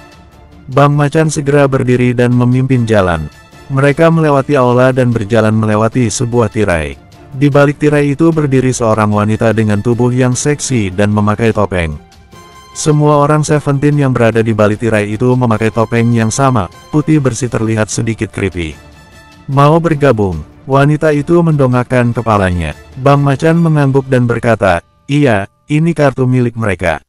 Bang Macan segera berdiri dan memimpin jalan. Mereka melewati aula dan berjalan melewati sebuah tirai. Di balik tirai itu berdiri seorang wanita dengan tubuh yang seksi dan memakai topeng. Semua orang Seventeen yang berada di balik tirai itu memakai topeng yang sama, putih bersih terlihat sedikit creepy. Mau bergabung? Wanita itu mendongakkan kepalanya. Bang Macan mengangguk dan berkata, iya, ini kartu milik mereka.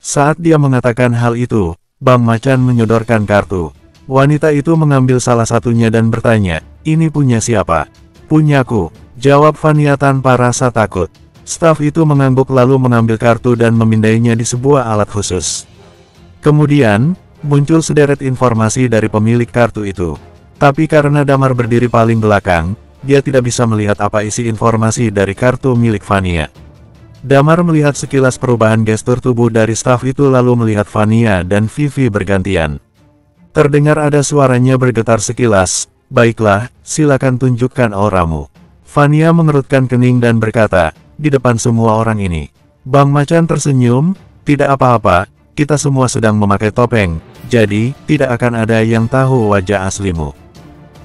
Saat dia mengatakan hal itu, Bang Macan menyodorkan kartu. Wanita itu mengambil salah satunya dan bertanya, ini punya siapa? Punyaku, jawab Vania tanpa rasa takut. Staf itu mengangguk lalu mengambil kartu dan memindainya di sebuah alat khusus. Kemudian, muncul sederet informasi dari pemilik kartu itu. Tapi karena Damar berdiri paling belakang, dia tidak bisa melihat apa isi informasi dari kartu milik Vania. Damar melihat sekilas perubahan gestur tubuh dari staf itu lalu melihat Vania dan Vivi bergantian. Terdengar ada suaranya bergetar sekilas, baiklah, silakan tunjukkan auramu. Vania mengerutkan kening dan berkata, di depan semua orang ini. Bang Macan tersenyum, tidak apa-apa, kita semua sedang memakai topeng, jadi, tidak akan ada yang tahu wajah aslimu.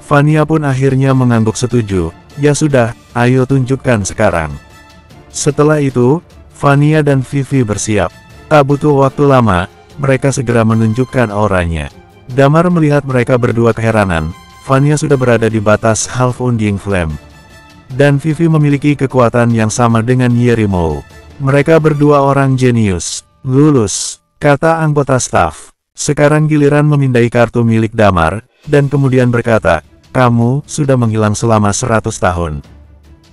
Vania pun akhirnya mengangguk setuju, ya sudah, ayo tunjukkan sekarang. Setelah itu, Vania dan Vivi bersiap. Tak butuh waktu lama, mereka segera menunjukkan auranya. Damar melihat mereka berdua keheranan, Vania sudah berada di batas Half Undying Flame. Dan Vivi memiliki kekuatan yang sama dengan Yerimo. Mereka berdua orang jenius. Lulus, kata anggota staf. Sekarang giliran memindai kartu milik Damar, dan kemudian berkata, kamu sudah menghilang selama 100 tahun.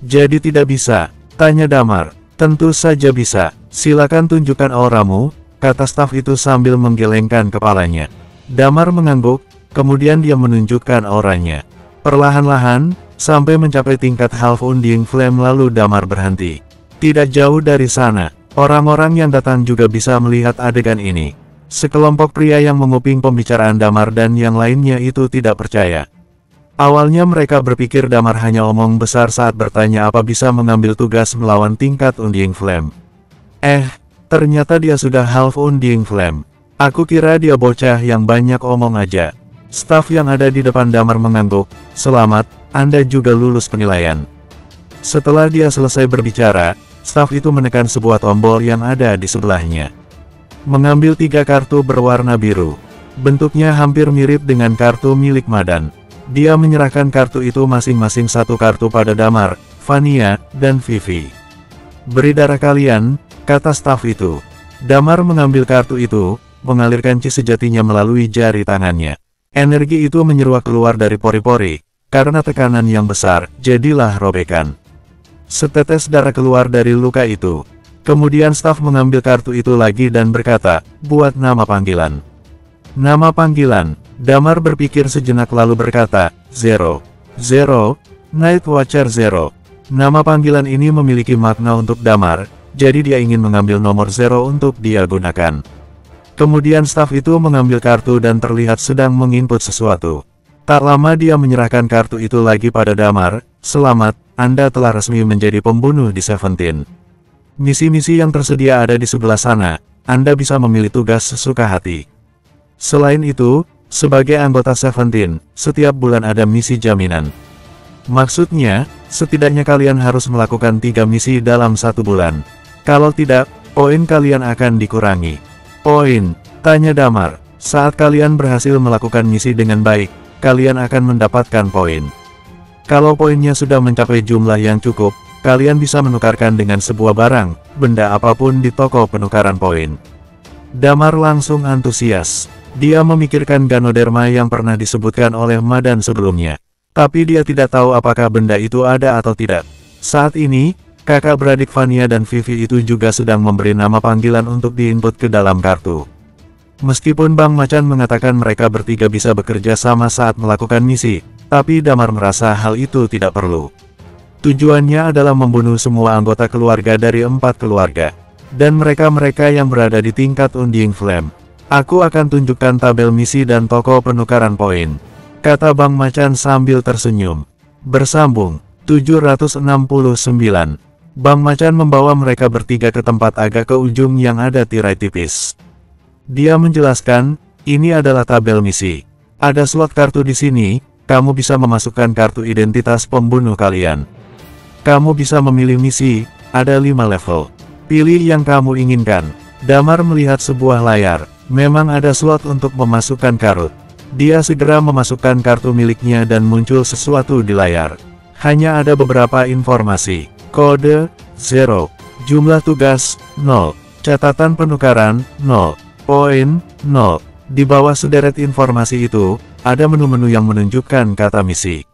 Jadi tidak bisa, tanya Damar. Tentu saja bisa, silakan tunjukkan auramu, kata staf itu sambil menggelengkan kepalanya. Damar mengangguk, kemudian dia menunjukkan auranya. Perlahan-lahan, sampai mencapai tingkat Half Undying Flame lalu Damar berhenti. Tidak jauh dari sana, orang-orang yang datang juga bisa melihat adegan ini. Sekelompok pria yang menguping pembicaraan Damar dan yang lainnya itu tidak percaya. Awalnya mereka berpikir Damar hanya omong besar saat bertanya apa bisa mengambil tugas melawan tingkat Undying Flame. Ternyata dia sudah Half Undying Flame. Aku kira dia bocah yang banyak omong aja. Staf yang ada di depan Damar mengangguk, selamat, Anda juga lulus penilaian. Setelah dia selesai berbicara, staf itu menekan sebuah tombol yang ada di sebelahnya. Mengambil 3 kartu berwarna biru. Bentuknya hampir mirip dengan kartu milik Madan. Dia menyerahkan kartu itu masing-masing 1 kartu pada Damar, Vania, dan Vivi. Beri darah kalian, kata staf itu. Damar mengambil kartu itu, mengalirkan chi sejatinya melalui jari tangannya. Energi itu menyeruak keluar dari pori-pori. Karena tekanan yang besar, jadilah robekan. Setetes darah keluar dari luka itu. Kemudian staf mengambil kartu itu lagi dan berkata, buat nama panggilan. Nama panggilan. Damar berpikir sejenak lalu berkata, 0. Night Watcher Zero. Nama panggilan ini memiliki makna untuk Damar, jadi dia ingin mengambil nomor Zero untuk dia gunakan. Kemudian staf itu mengambil kartu dan terlihat sedang menginput sesuatu. Tak lama dia menyerahkan kartu itu lagi pada Damar. Selamat, Anda telah resmi menjadi pembunuh di Seventeen. Misi-misi yang tersedia ada di sebelah sana, Anda bisa memilih tugas sesuka hati. Selain itu, sebagai anggota Seventeen, setiap bulan ada misi jaminan. Maksudnya, setidaknya kalian harus melakukan 3 misi dalam 1 bulan. Kalau tidak, poin kalian akan dikurangi. Poin, tanya Damar. Saat kalian berhasil melakukan misi dengan baik, kalian akan mendapatkan poin. Kalau poinnya sudah mencapai jumlah yang cukup, kalian bisa menukarkan dengan sebuah barang, benda apapun di toko penukaran poin. Damar langsung antusias. Dia memikirkan Ganoderma yang pernah disebutkan oleh Madan sebelumnya. Tapi dia tidak tahu apakah benda itu ada atau tidak. Saat ini, kakak beradik Vania dan Vivi itu juga sedang memberi nama panggilan untuk diinput ke dalam kartu. Meskipun Bang Macan mengatakan mereka bertiga bisa bekerja sama saat melakukan misi, tapi Damar merasa hal itu tidak perlu. Tujuannya adalah membunuh semua anggota keluarga dari 4 keluarga. Dan mereka-mereka yang berada di tingkat Undying Flame. Aku akan tunjukkan tabel misi dan toko penukaran poin, kata Bang Macan sambil tersenyum. Bersambung, 769. Bang Macan membawa mereka bertiga ke tempat agak ke ujung yang ada tirai tipis. Dia menjelaskan, ini adalah tabel misi. Ada slot kartu di sini, kamu bisa memasukkan kartu identitas pembunuh kalian. Kamu bisa memilih misi, ada 5 level. Pilih yang kamu inginkan. Damar melihat sebuah layar, memang ada slot untuk memasukkan kartu. Dia segera memasukkan kartu miliknya dan muncul sesuatu di layar. Hanya ada beberapa informasi. Kode, 0. Jumlah tugas, 0. Catatan penukaran, 0. Poin, 0. Di bawah sederet informasi itu, ada menu-menu yang menunjukkan kata misi.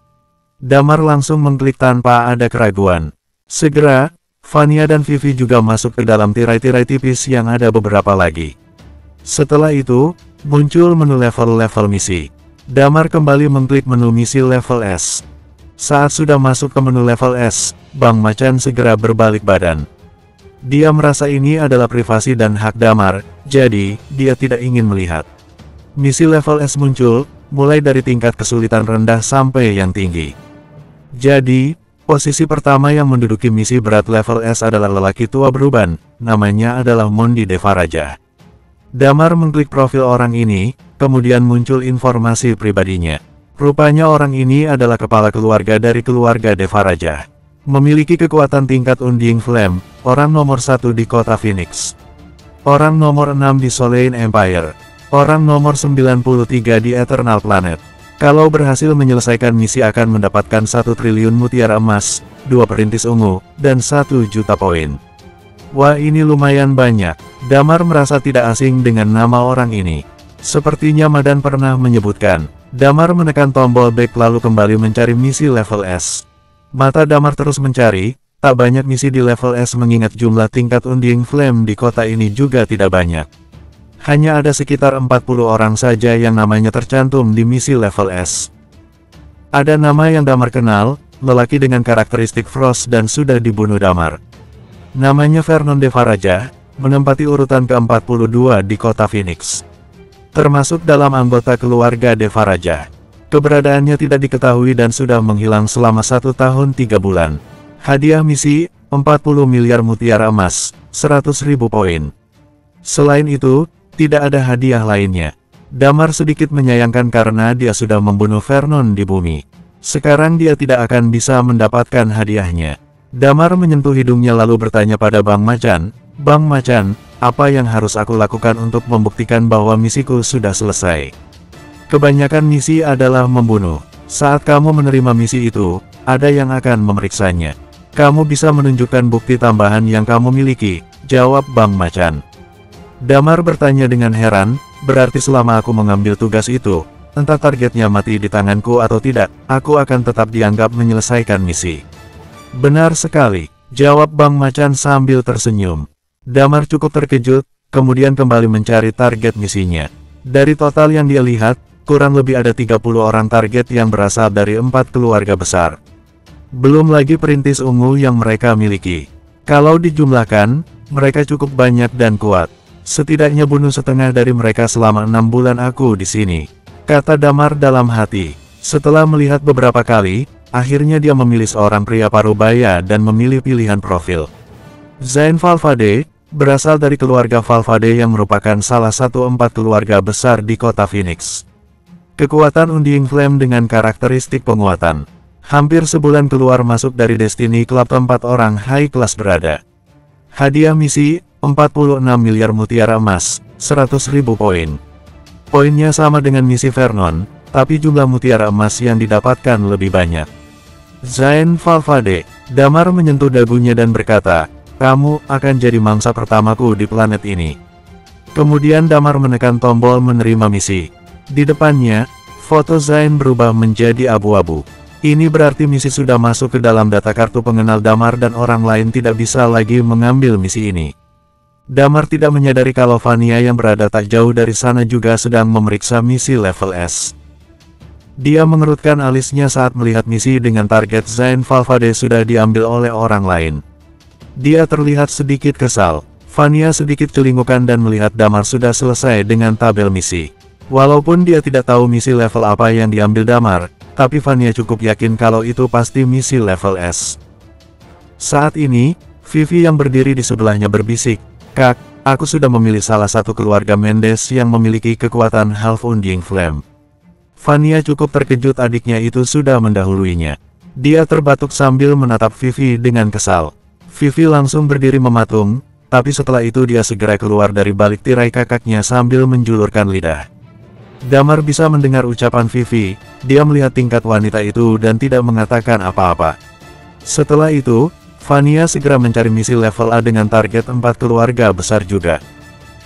Damar langsung mengklik tanpa ada keraguan. Segera, Vania dan Vivi juga masuk ke dalam tirai-tirai tipis yang ada beberapa lagi. Setelah itu, muncul menu level-level misi. Damar kembali mengklik menu misi level S. Saat sudah masuk ke menu level S, Bang Macan segera berbalik badan. Dia merasa ini adalah privasi dan hak Damar, jadi dia tidak ingin melihat. Misi level S muncul, mulai dari tingkat kesulitan rendah sampai yang tinggi. Jadi, posisi pertama yang menduduki misi berat level S adalah lelaki tua beruban, namanya adalah Mondi Devaraja. Damar mengklik profil orang ini, kemudian muncul informasi pribadinya. Rupanya orang ini adalah kepala keluarga dari keluarga Devaraja. Memiliki kekuatan tingkat Undying Flame, orang nomor 1 di kota Phoenix. Orang nomor 6 di Soleil Empire. Orang nomor 93 di Eternal Planet. Kalau berhasil menyelesaikan misi akan mendapatkan 1 triliun mutiara emas, 2 perintis ungu, dan 1 juta poin. Wah, ini lumayan banyak. Damar merasa tidak asing dengan nama orang ini. Sepertinya Madan pernah menyebutkan. Damar menekan tombol back lalu kembali mencari misi level S. Mata Damar terus mencari, tak banyak misi di level S mengingat jumlah tingkat Undying Flame di kota ini juga tidak banyak. Hanya ada sekitar 40 orang saja yang namanya tercantum di misi level S. Ada nama yang Damar kenal, lelaki dengan karakteristik Frost dan sudah dibunuh Damar. Namanya Vernon Devaraja, menempati urutan ke-42 di kota Phoenix. Termasuk dalam anggota keluarga Devaraja. Keberadaannya tidak diketahui dan sudah menghilang selama 1 tahun 3 bulan. Hadiah misi, 40 miliar mutiara emas, 100.000 poin. Selain itu, tidak ada hadiah lainnya. Damar sedikit menyayangkan karena dia sudah membunuh Vernon di bumi. Sekarang dia tidak akan bisa mendapatkan hadiahnya. Damar menyentuh hidungnya lalu bertanya pada Bang Macan, "Bang Macan, apa yang harus aku lakukan untuk membuktikan bahwa misiku sudah selesai?" Kebanyakan misi adalah membunuh. Saat kamu menerima misi itu, ada yang akan memeriksanya. Kamu bisa menunjukkan bukti tambahan yang kamu miliki, jawab Bang Macan. Damar bertanya dengan heran, berarti selama aku mengambil tugas itu, entah targetnya mati di tanganku atau tidak, aku akan tetap dianggap menyelesaikan misi. Benar sekali, jawab Bang Macan sambil tersenyum. Damar cukup terkejut, kemudian kembali mencari target misinya. Dari total yang dia lihat, kurang lebih ada 30 orang target yang berasal dari 4 keluarga besar. Belum lagi perintis ungu yang mereka miliki. Kalau dijumlahkan, mereka cukup banyak dan kuat. Setidaknya bunuh setengah dari mereka selama 6 bulan aku di sini, kata Damar dalam hati. Setelah melihat beberapa kali, akhirnya dia memilih seorang pria parubaya dan memilih pilihan profil. Zain Falvade, berasal dari keluarga Falvade yang merupakan salah satu 4 keluarga besar di kota Phoenix. Kekuatan Undying Flame dengan karakteristik penguatan. Hampir sebulan keluar masuk dari Destiny Club tempat orang high class berada. Hadiah misi, 46 miliar mutiara emas, 100.000 poin. Poinnya sama dengan misi Vernon, tapi jumlah mutiara emas yang didapatkan lebih banyak. Zain Falvade, Damar menyentuh dagunya dan berkata, kamu akan jadi mangsa pertamaku di planet ini. Kemudian Damar menekan tombol menerima misi. Di depannya, foto Zain berubah menjadi abu-abu. Ini berarti misi sudah masuk ke dalam data kartu pengenal Damar dan orang lain tidak bisa lagi mengambil misi ini. Damar tidak menyadari kalau Vania yang berada tak jauh dari sana juga sedang memeriksa misi level S. Dia mengerutkan alisnya saat melihat misi dengan target Zain Falvade sudah diambil oleh orang lain. Dia terlihat sedikit kesal. Vania sedikit celingukan dan melihat Damar sudah selesai dengan tabel misi. Walaupun dia tidak tahu misi level apa yang diambil Damar, tapi Vania cukup yakin kalau itu pasti misi level S. Saat ini, Vivi yang berdiri di sebelahnya berbisik, Kak, aku sudah memilih salah satu keluarga Mendes yang memiliki kekuatan Half Undying Flame. Vania cukup terkejut adiknya itu sudah mendahuluinya. Dia terbatuk sambil menatap Vivi dengan kesal. Vivi langsung berdiri mematung, tapi setelah itu dia segera keluar dari balik tirai kakaknya sambil menjulurkan lidah. Damar bisa mendengar ucapan Vivi, dia melihat tingkat wanita itu dan tidak mengatakan apa-apa. Setelah itu, Vania segera mencari misi level A dengan target 4 keluarga besar juga.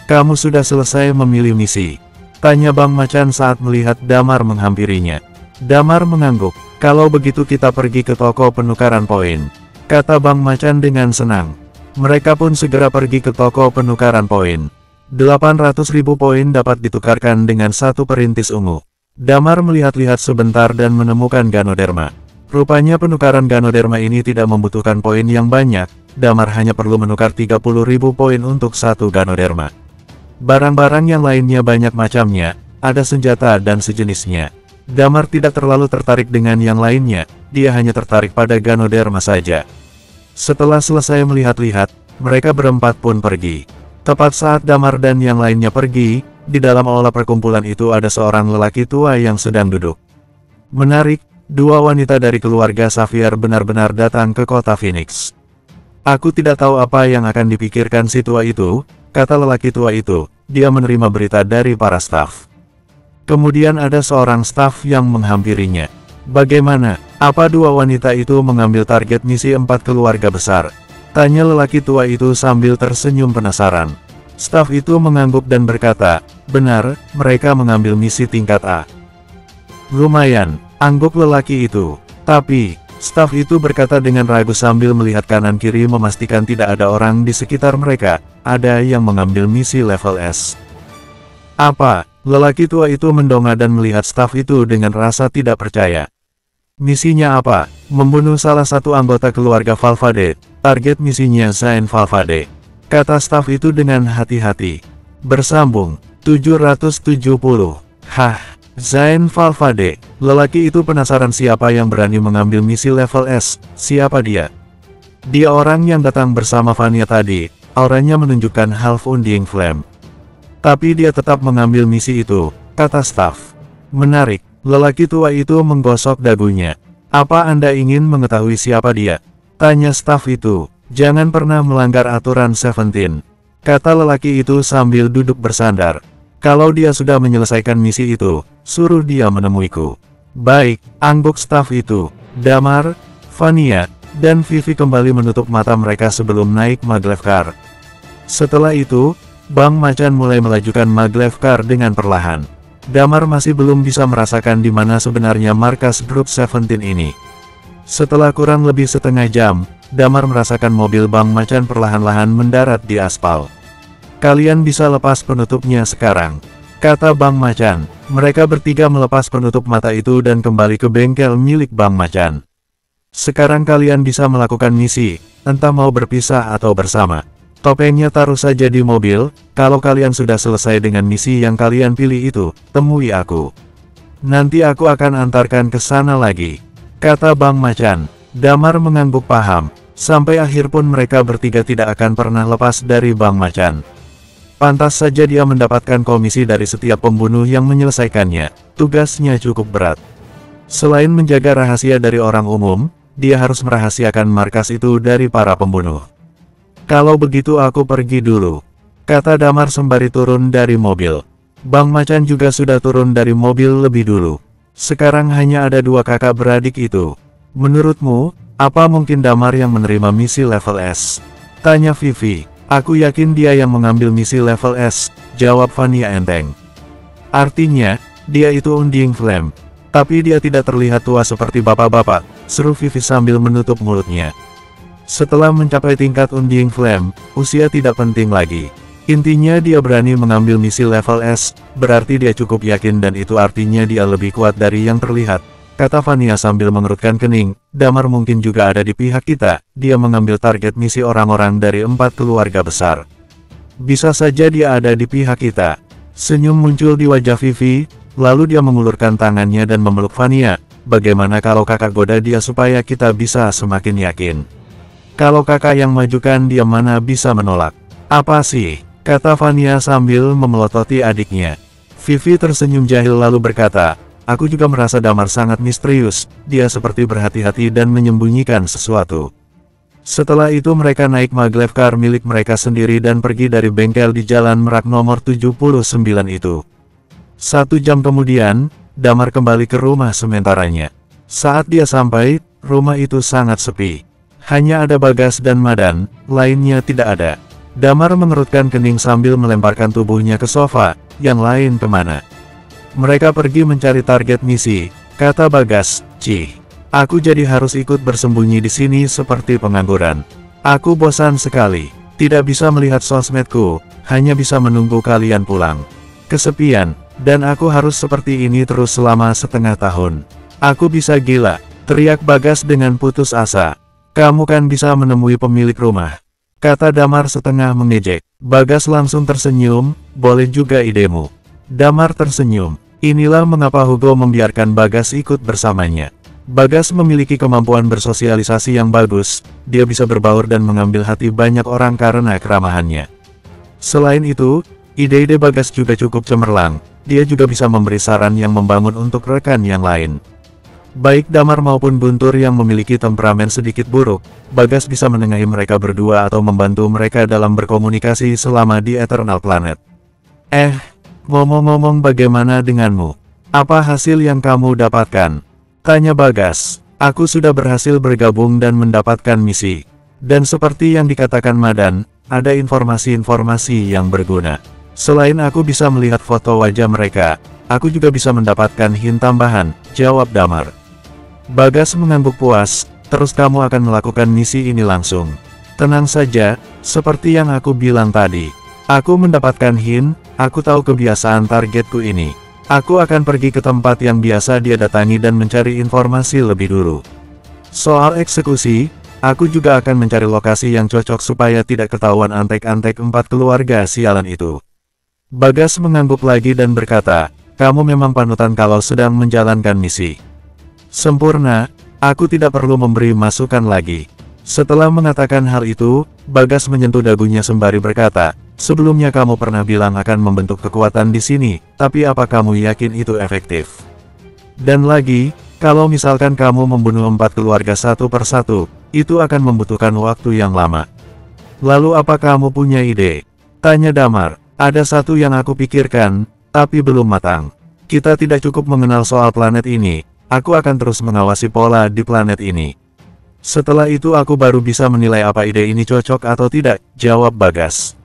Kamu sudah selesai memilih misi? Tanya Bang Macan saat melihat Damar menghampirinya. Damar mengangguk, kalau begitu kita pergi ke toko penukaran poin, kata Bang Macan dengan senang. Mereka pun segera pergi ke toko penukaran poin. 800.000 poin dapat ditukarkan dengan satu perintis ungu. Damar melihat-lihat sebentar dan menemukan Ganoderma. Rupanya penukaran Ganoderma ini tidak membutuhkan poin yang banyak, Damar hanya perlu menukar 30.000 poin untuk satu Ganoderma. Barang-barang yang lainnya banyak macamnya, ada senjata dan sejenisnya. Damar tidak terlalu tertarik dengan yang lainnya, dia hanya tertarik pada Ganoderma saja. Setelah selesai melihat-lihat, mereka berempat pun pergi. Tepat saat Damar dan yang lainnya pergi, di dalam aula perkumpulan itu ada seorang lelaki tua yang sedang duduk. Menarik, dua wanita dari keluarga Xavier benar-benar datang ke kota Phoenix. Aku tidak tahu apa yang akan dipikirkan si tua itu, kata lelaki tua itu, dia menerima berita dari para staf. Kemudian ada seorang staf yang menghampirinya. Bagaimana? Apa dua wanita itu mengambil target misi 4 keluarga besar? Tanya lelaki tua itu sambil tersenyum penasaran. Staf itu mengangguk dan berkata, benar, mereka mengambil misi tingkat A. Lumayan, angguk lelaki itu. Tapi, staf itu berkata dengan ragu sambil melihat kanan kiri memastikan tidak ada orang di sekitar mereka, ada yang mengambil misi level S. Apa? Lelaki tua itu mendongak dan melihat staf itu dengan rasa tidak percaya. Misinya apa? Membunuh salah satu anggota keluarga Falvade. Target misinya Zain Falvade, kata staf itu dengan hati-hati. Bersambung, 770. Hah, Zain Falvade. Lelaki itu penasaran siapa yang berani mengambil misi level S, siapa dia? Dia orang yang datang bersama Vania tadi, auranya menunjukkan Half Undying Flame. Tapi dia tetap mengambil misi itu, kata staf. Menarik, lelaki tua itu menggosok dagunya. Apa Anda ingin mengetahui siapa dia? Tanya staf itu. Jangan pernah melanggar aturan 17, kata lelaki itu sambil duduk bersandar. Kalau dia sudah menyelesaikan misi itu, suruh dia menemuiku. Baik, angguk staf itu. Damar, Vania, dan Vivi kembali menutup mata mereka sebelum naik maglev car. Setelah itu, Bang Macan mulai melajukan maglev car dengan perlahan. Damar masih belum bisa merasakan di mana sebenarnya markas grup 17 ini. Setelah kurang lebih setengah jam, Damar merasakan mobil Bang Macan perlahan-lahan mendarat di aspal. Kalian bisa lepas penutupnya sekarang, kata Bang Macan. Mereka bertiga melepas penutup mata itu dan kembali ke bengkel milik Bang Macan. Sekarang kalian bisa melakukan misi, entah mau berpisah atau bersama. Topengnya taruh saja di mobil, kalau kalian sudah selesai dengan misi yang kalian pilih itu, temui aku. Nanti aku akan antarkan ke sana lagi, kata Bang Macan. Damar mengangguk paham, sampai akhir pun mereka bertiga tidak akan pernah lepas dari Bang Macan. Pantas saja dia mendapatkan komisi dari setiap pembunuh yang menyelesaikannya, tugasnya cukup berat. Selain menjaga rahasia dari orang umum, dia harus merahasiakan markas itu dari para pembunuh. Kalau begitu aku pergi dulu, kata Damar sembari turun dari mobil. Bang Macan juga sudah turun dari mobil lebih dulu. Sekarang hanya ada dua kakak beradik itu. Menurutmu, apa mungkin Damar yang menerima misi level S? Tanya Vivi. Aku yakin dia yang mengambil misi level S, jawab Vania enteng. Artinya, dia itu Unding Flame. Tapi dia tidak terlihat tua seperti bapak-bapak, seru Vivi sambil menutup mulutnya. Setelah mencapai tingkat Unding Flame, usia tidak penting lagi. Intinya dia berani mengambil misi level S, berarti dia cukup yakin dan itu artinya dia lebih kuat dari yang terlihat. Kata Vania sambil mengerutkan kening, Damar mungkin juga ada di pihak kita, dia mengambil target misi orang-orang dari 4 keluarga besar. Bisa saja dia ada di pihak kita. Senyum muncul di wajah Vivi, lalu dia mengulurkan tangannya dan memeluk Vania. Bagaimana kalau kakak goda dia supaya kita bisa semakin yakin? Kalau kakak yang majukan dia mana bisa menolak? Apa sih? Kata Vania sambil memelototi adiknya. Vivi tersenyum jahil lalu berkata, aku juga merasa Damar sangat misterius, dia seperti berhati-hati dan menyembunyikan sesuatu. Setelah itu mereka naik maglev car milik mereka sendiri dan pergi dari bengkel di Jalan Merak nomor 79 itu. 1 jam kemudian, Damar kembali ke rumah sementaranya. Saat dia sampai, rumah itu sangat sepi. Hanya ada Bagas dan Madan, lainnya tidak ada. Damar mengerutkan kening sambil melemparkan tubuhnya ke sofa, yang lain kemana? Mereka pergi mencari target misi, kata Bagas. Cih, aku jadi harus ikut bersembunyi di sini seperti pengangguran. Aku bosan sekali, tidak bisa melihat sosmedku, hanya bisa menunggu kalian pulang. Kesepian, dan aku harus seperti ini terus selama setengah tahun. Aku bisa gila, teriak Bagas dengan putus asa. Kamu kan bisa menemui pemilik rumah, kata Damar setengah mengejek. Bagas langsung tersenyum, boleh juga idemu. Damar tersenyum. Inilah mengapa Hugo membiarkan Bagas ikut bersamanya. Bagas memiliki kemampuan bersosialisasi yang bagus, dia bisa berbaur dan mengambil hati banyak orang karena keramahannya. Selain itu, ide-ide Bagas juga cukup cemerlang, dia juga bisa memberi saran yang membangun untuk rekan yang lain. Baik Damar maupun Guntur yang memiliki temperamen sedikit buruk, Bagas bisa menengahi mereka berdua atau membantu mereka dalam berkomunikasi selama di Eternal Planet. Ngomong-ngomong bagaimana denganmu? Apa hasil yang kamu dapatkan? Tanya Bagas. Aku sudah berhasil bergabung dan mendapatkan misi. Dan seperti yang dikatakan Madan, ada informasi-informasi yang berguna. Selain aku bisa melihat foto wajah mereka, aku juga bisa mendapatkan hint tambahan, jawab Damar. Bagas mengangguk puas, terus kamu akan melakukan misi ini langsung. Tenang saja, seperti yang aku bilang tadi. Aku mendapatkan hint, aku tahu kebiasaan targetku ini. Aku akan pergi ke tempat yang biasa dia datangi dan mencari informasi lebih dulu. Soal eksekusi, aku juga akan mencari lokasi yang cocok supaya tidak ketahuan antek-antek 4 keluarga sialan itu. Bagas mengangguk lagi dan berkata, kamu memang panutan kalau sedang menjalankan misi. Sempurna, aku tidak perlu memberi masukan lagi. Setelah mengatakan hal itu, Bagas menyentuh dagunya sembari berkata, sebelumnya kamu pernah bilang akan membentuk kekuatan di sini, tapi apa kamu yakin itu efektif? Dan lagi, kalau misalkan kamu membunuh 4 keluarga satu persatu, itu akan membutuhkan waktu yang lama. Lalu apa kamu punya ide? Tanya Damar. Ada satu yang aku pikirkan, tapi belum matang. Kita tidak cukup mengenal soal planet ini, aku akan terus mengawasi pola di planet ini. Setelah itu aku baru bisa menilai apa ide ini cocok atau tidak, jawab Bagas.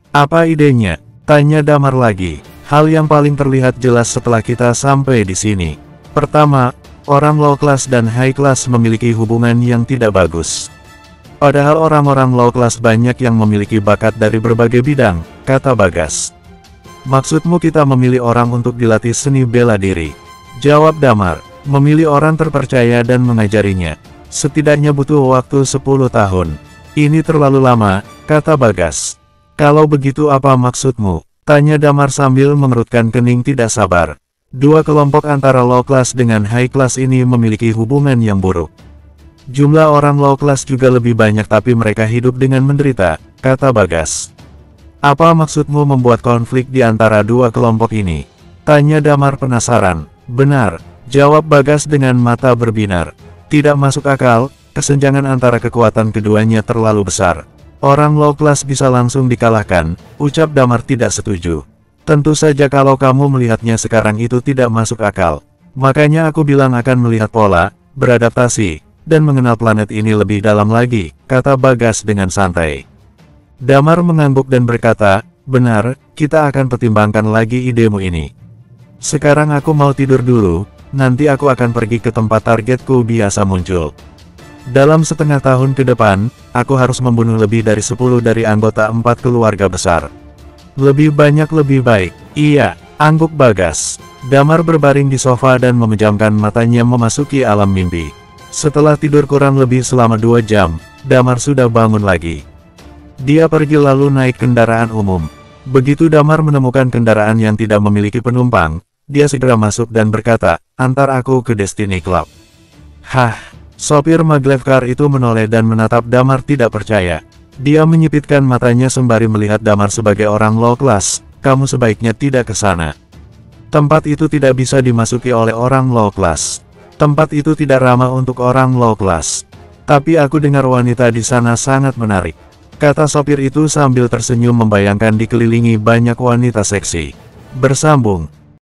Apa idenya? Tanya Damar lagi. Hal yang paling terlihat jelas setelah kita sampai di sini. Pertama, orang low class dan high class memiliki hubungan yang tidak bagus. Padahal orang-orang low class banyak yang memiliki bakat dari berbagai bidang, kata Bagas. Maksudmu kita memilih orang untuk dilatih seni bela diri? Jawab Damar. Memilih orang terpercaya dan mengajarinya. Setidaknya butuh waktu 10 tahun. Ini terlalu lama, kata Bagas. Kalau begitu apa maksudmu? Tanya Damar sambil mengerutkan kening tidak sabar. Dua kelompok antara low class dengan high class ini memiliki hubungan yang buruk. Jumlah orang low class juga lebih banyak tapi mereka hidup dengan menderita, kata Bagas. Apa maksudmu membuat konflik di antara dua kelompok ini? Tanya Damar penasaran. Benar, jawab Bagas dengan mata berbinar. Tidak masuk akal, kesenjangan antara kekuatan keduanya terlalu besar. Orang low class bisa langsung dikalahkan, ucap Damar tidak setuju. Tentu saja kalau kamu melihatnya sekarang itu tidak masuk akal. Makanya aku bilang akan melihat pola, beradaptasi, dan mengenal planet ini lebih dalam lagi, kata Bagas dengan santai. Damar mengangguk dan berkata, benar, kita akan pertimbangkan lagi idemu ini. Sekarang aku mau tidur dulu, nanti aku akan pergi ke tempat targetku biasa muncul. Dalam setengah tahun ke depan, aku harus membunuh lebih dari 10 dari anggota 4 keluarga besar. Lebih banyak lebih baik. Iya, angguk Bagas. Damar berbaring di sofa dan memejamkan matanya memasuki alam mimpi. Setelah tidur kurang lebih selama 2 jam, Damar sudah bangun lagi. Dia pergi lalu naik kendaraan umum. Begitu Damar menemukan kendaraan yang tidak memiliki penumpang, dia segera masuk dan berkata, antar aku ke Destiny Club. Hah? Sopir maglev car itu menoleh dan menatap Damar tidak percaya. Dia menyipitkan matanya sembari melihat Damar sebagai orang low class. Kamu sebaiknya tidak ke sana. Tempat itu tidak bisa dimasuki oleh orang low class. Tempat itu tidak ramah untuk orang low class. Tapi aku dengar wanita di sana sangat menarik, kata sopir itu sambil tersenyum membayangkan dikelilingi banyak wanita seksi. Bersambung.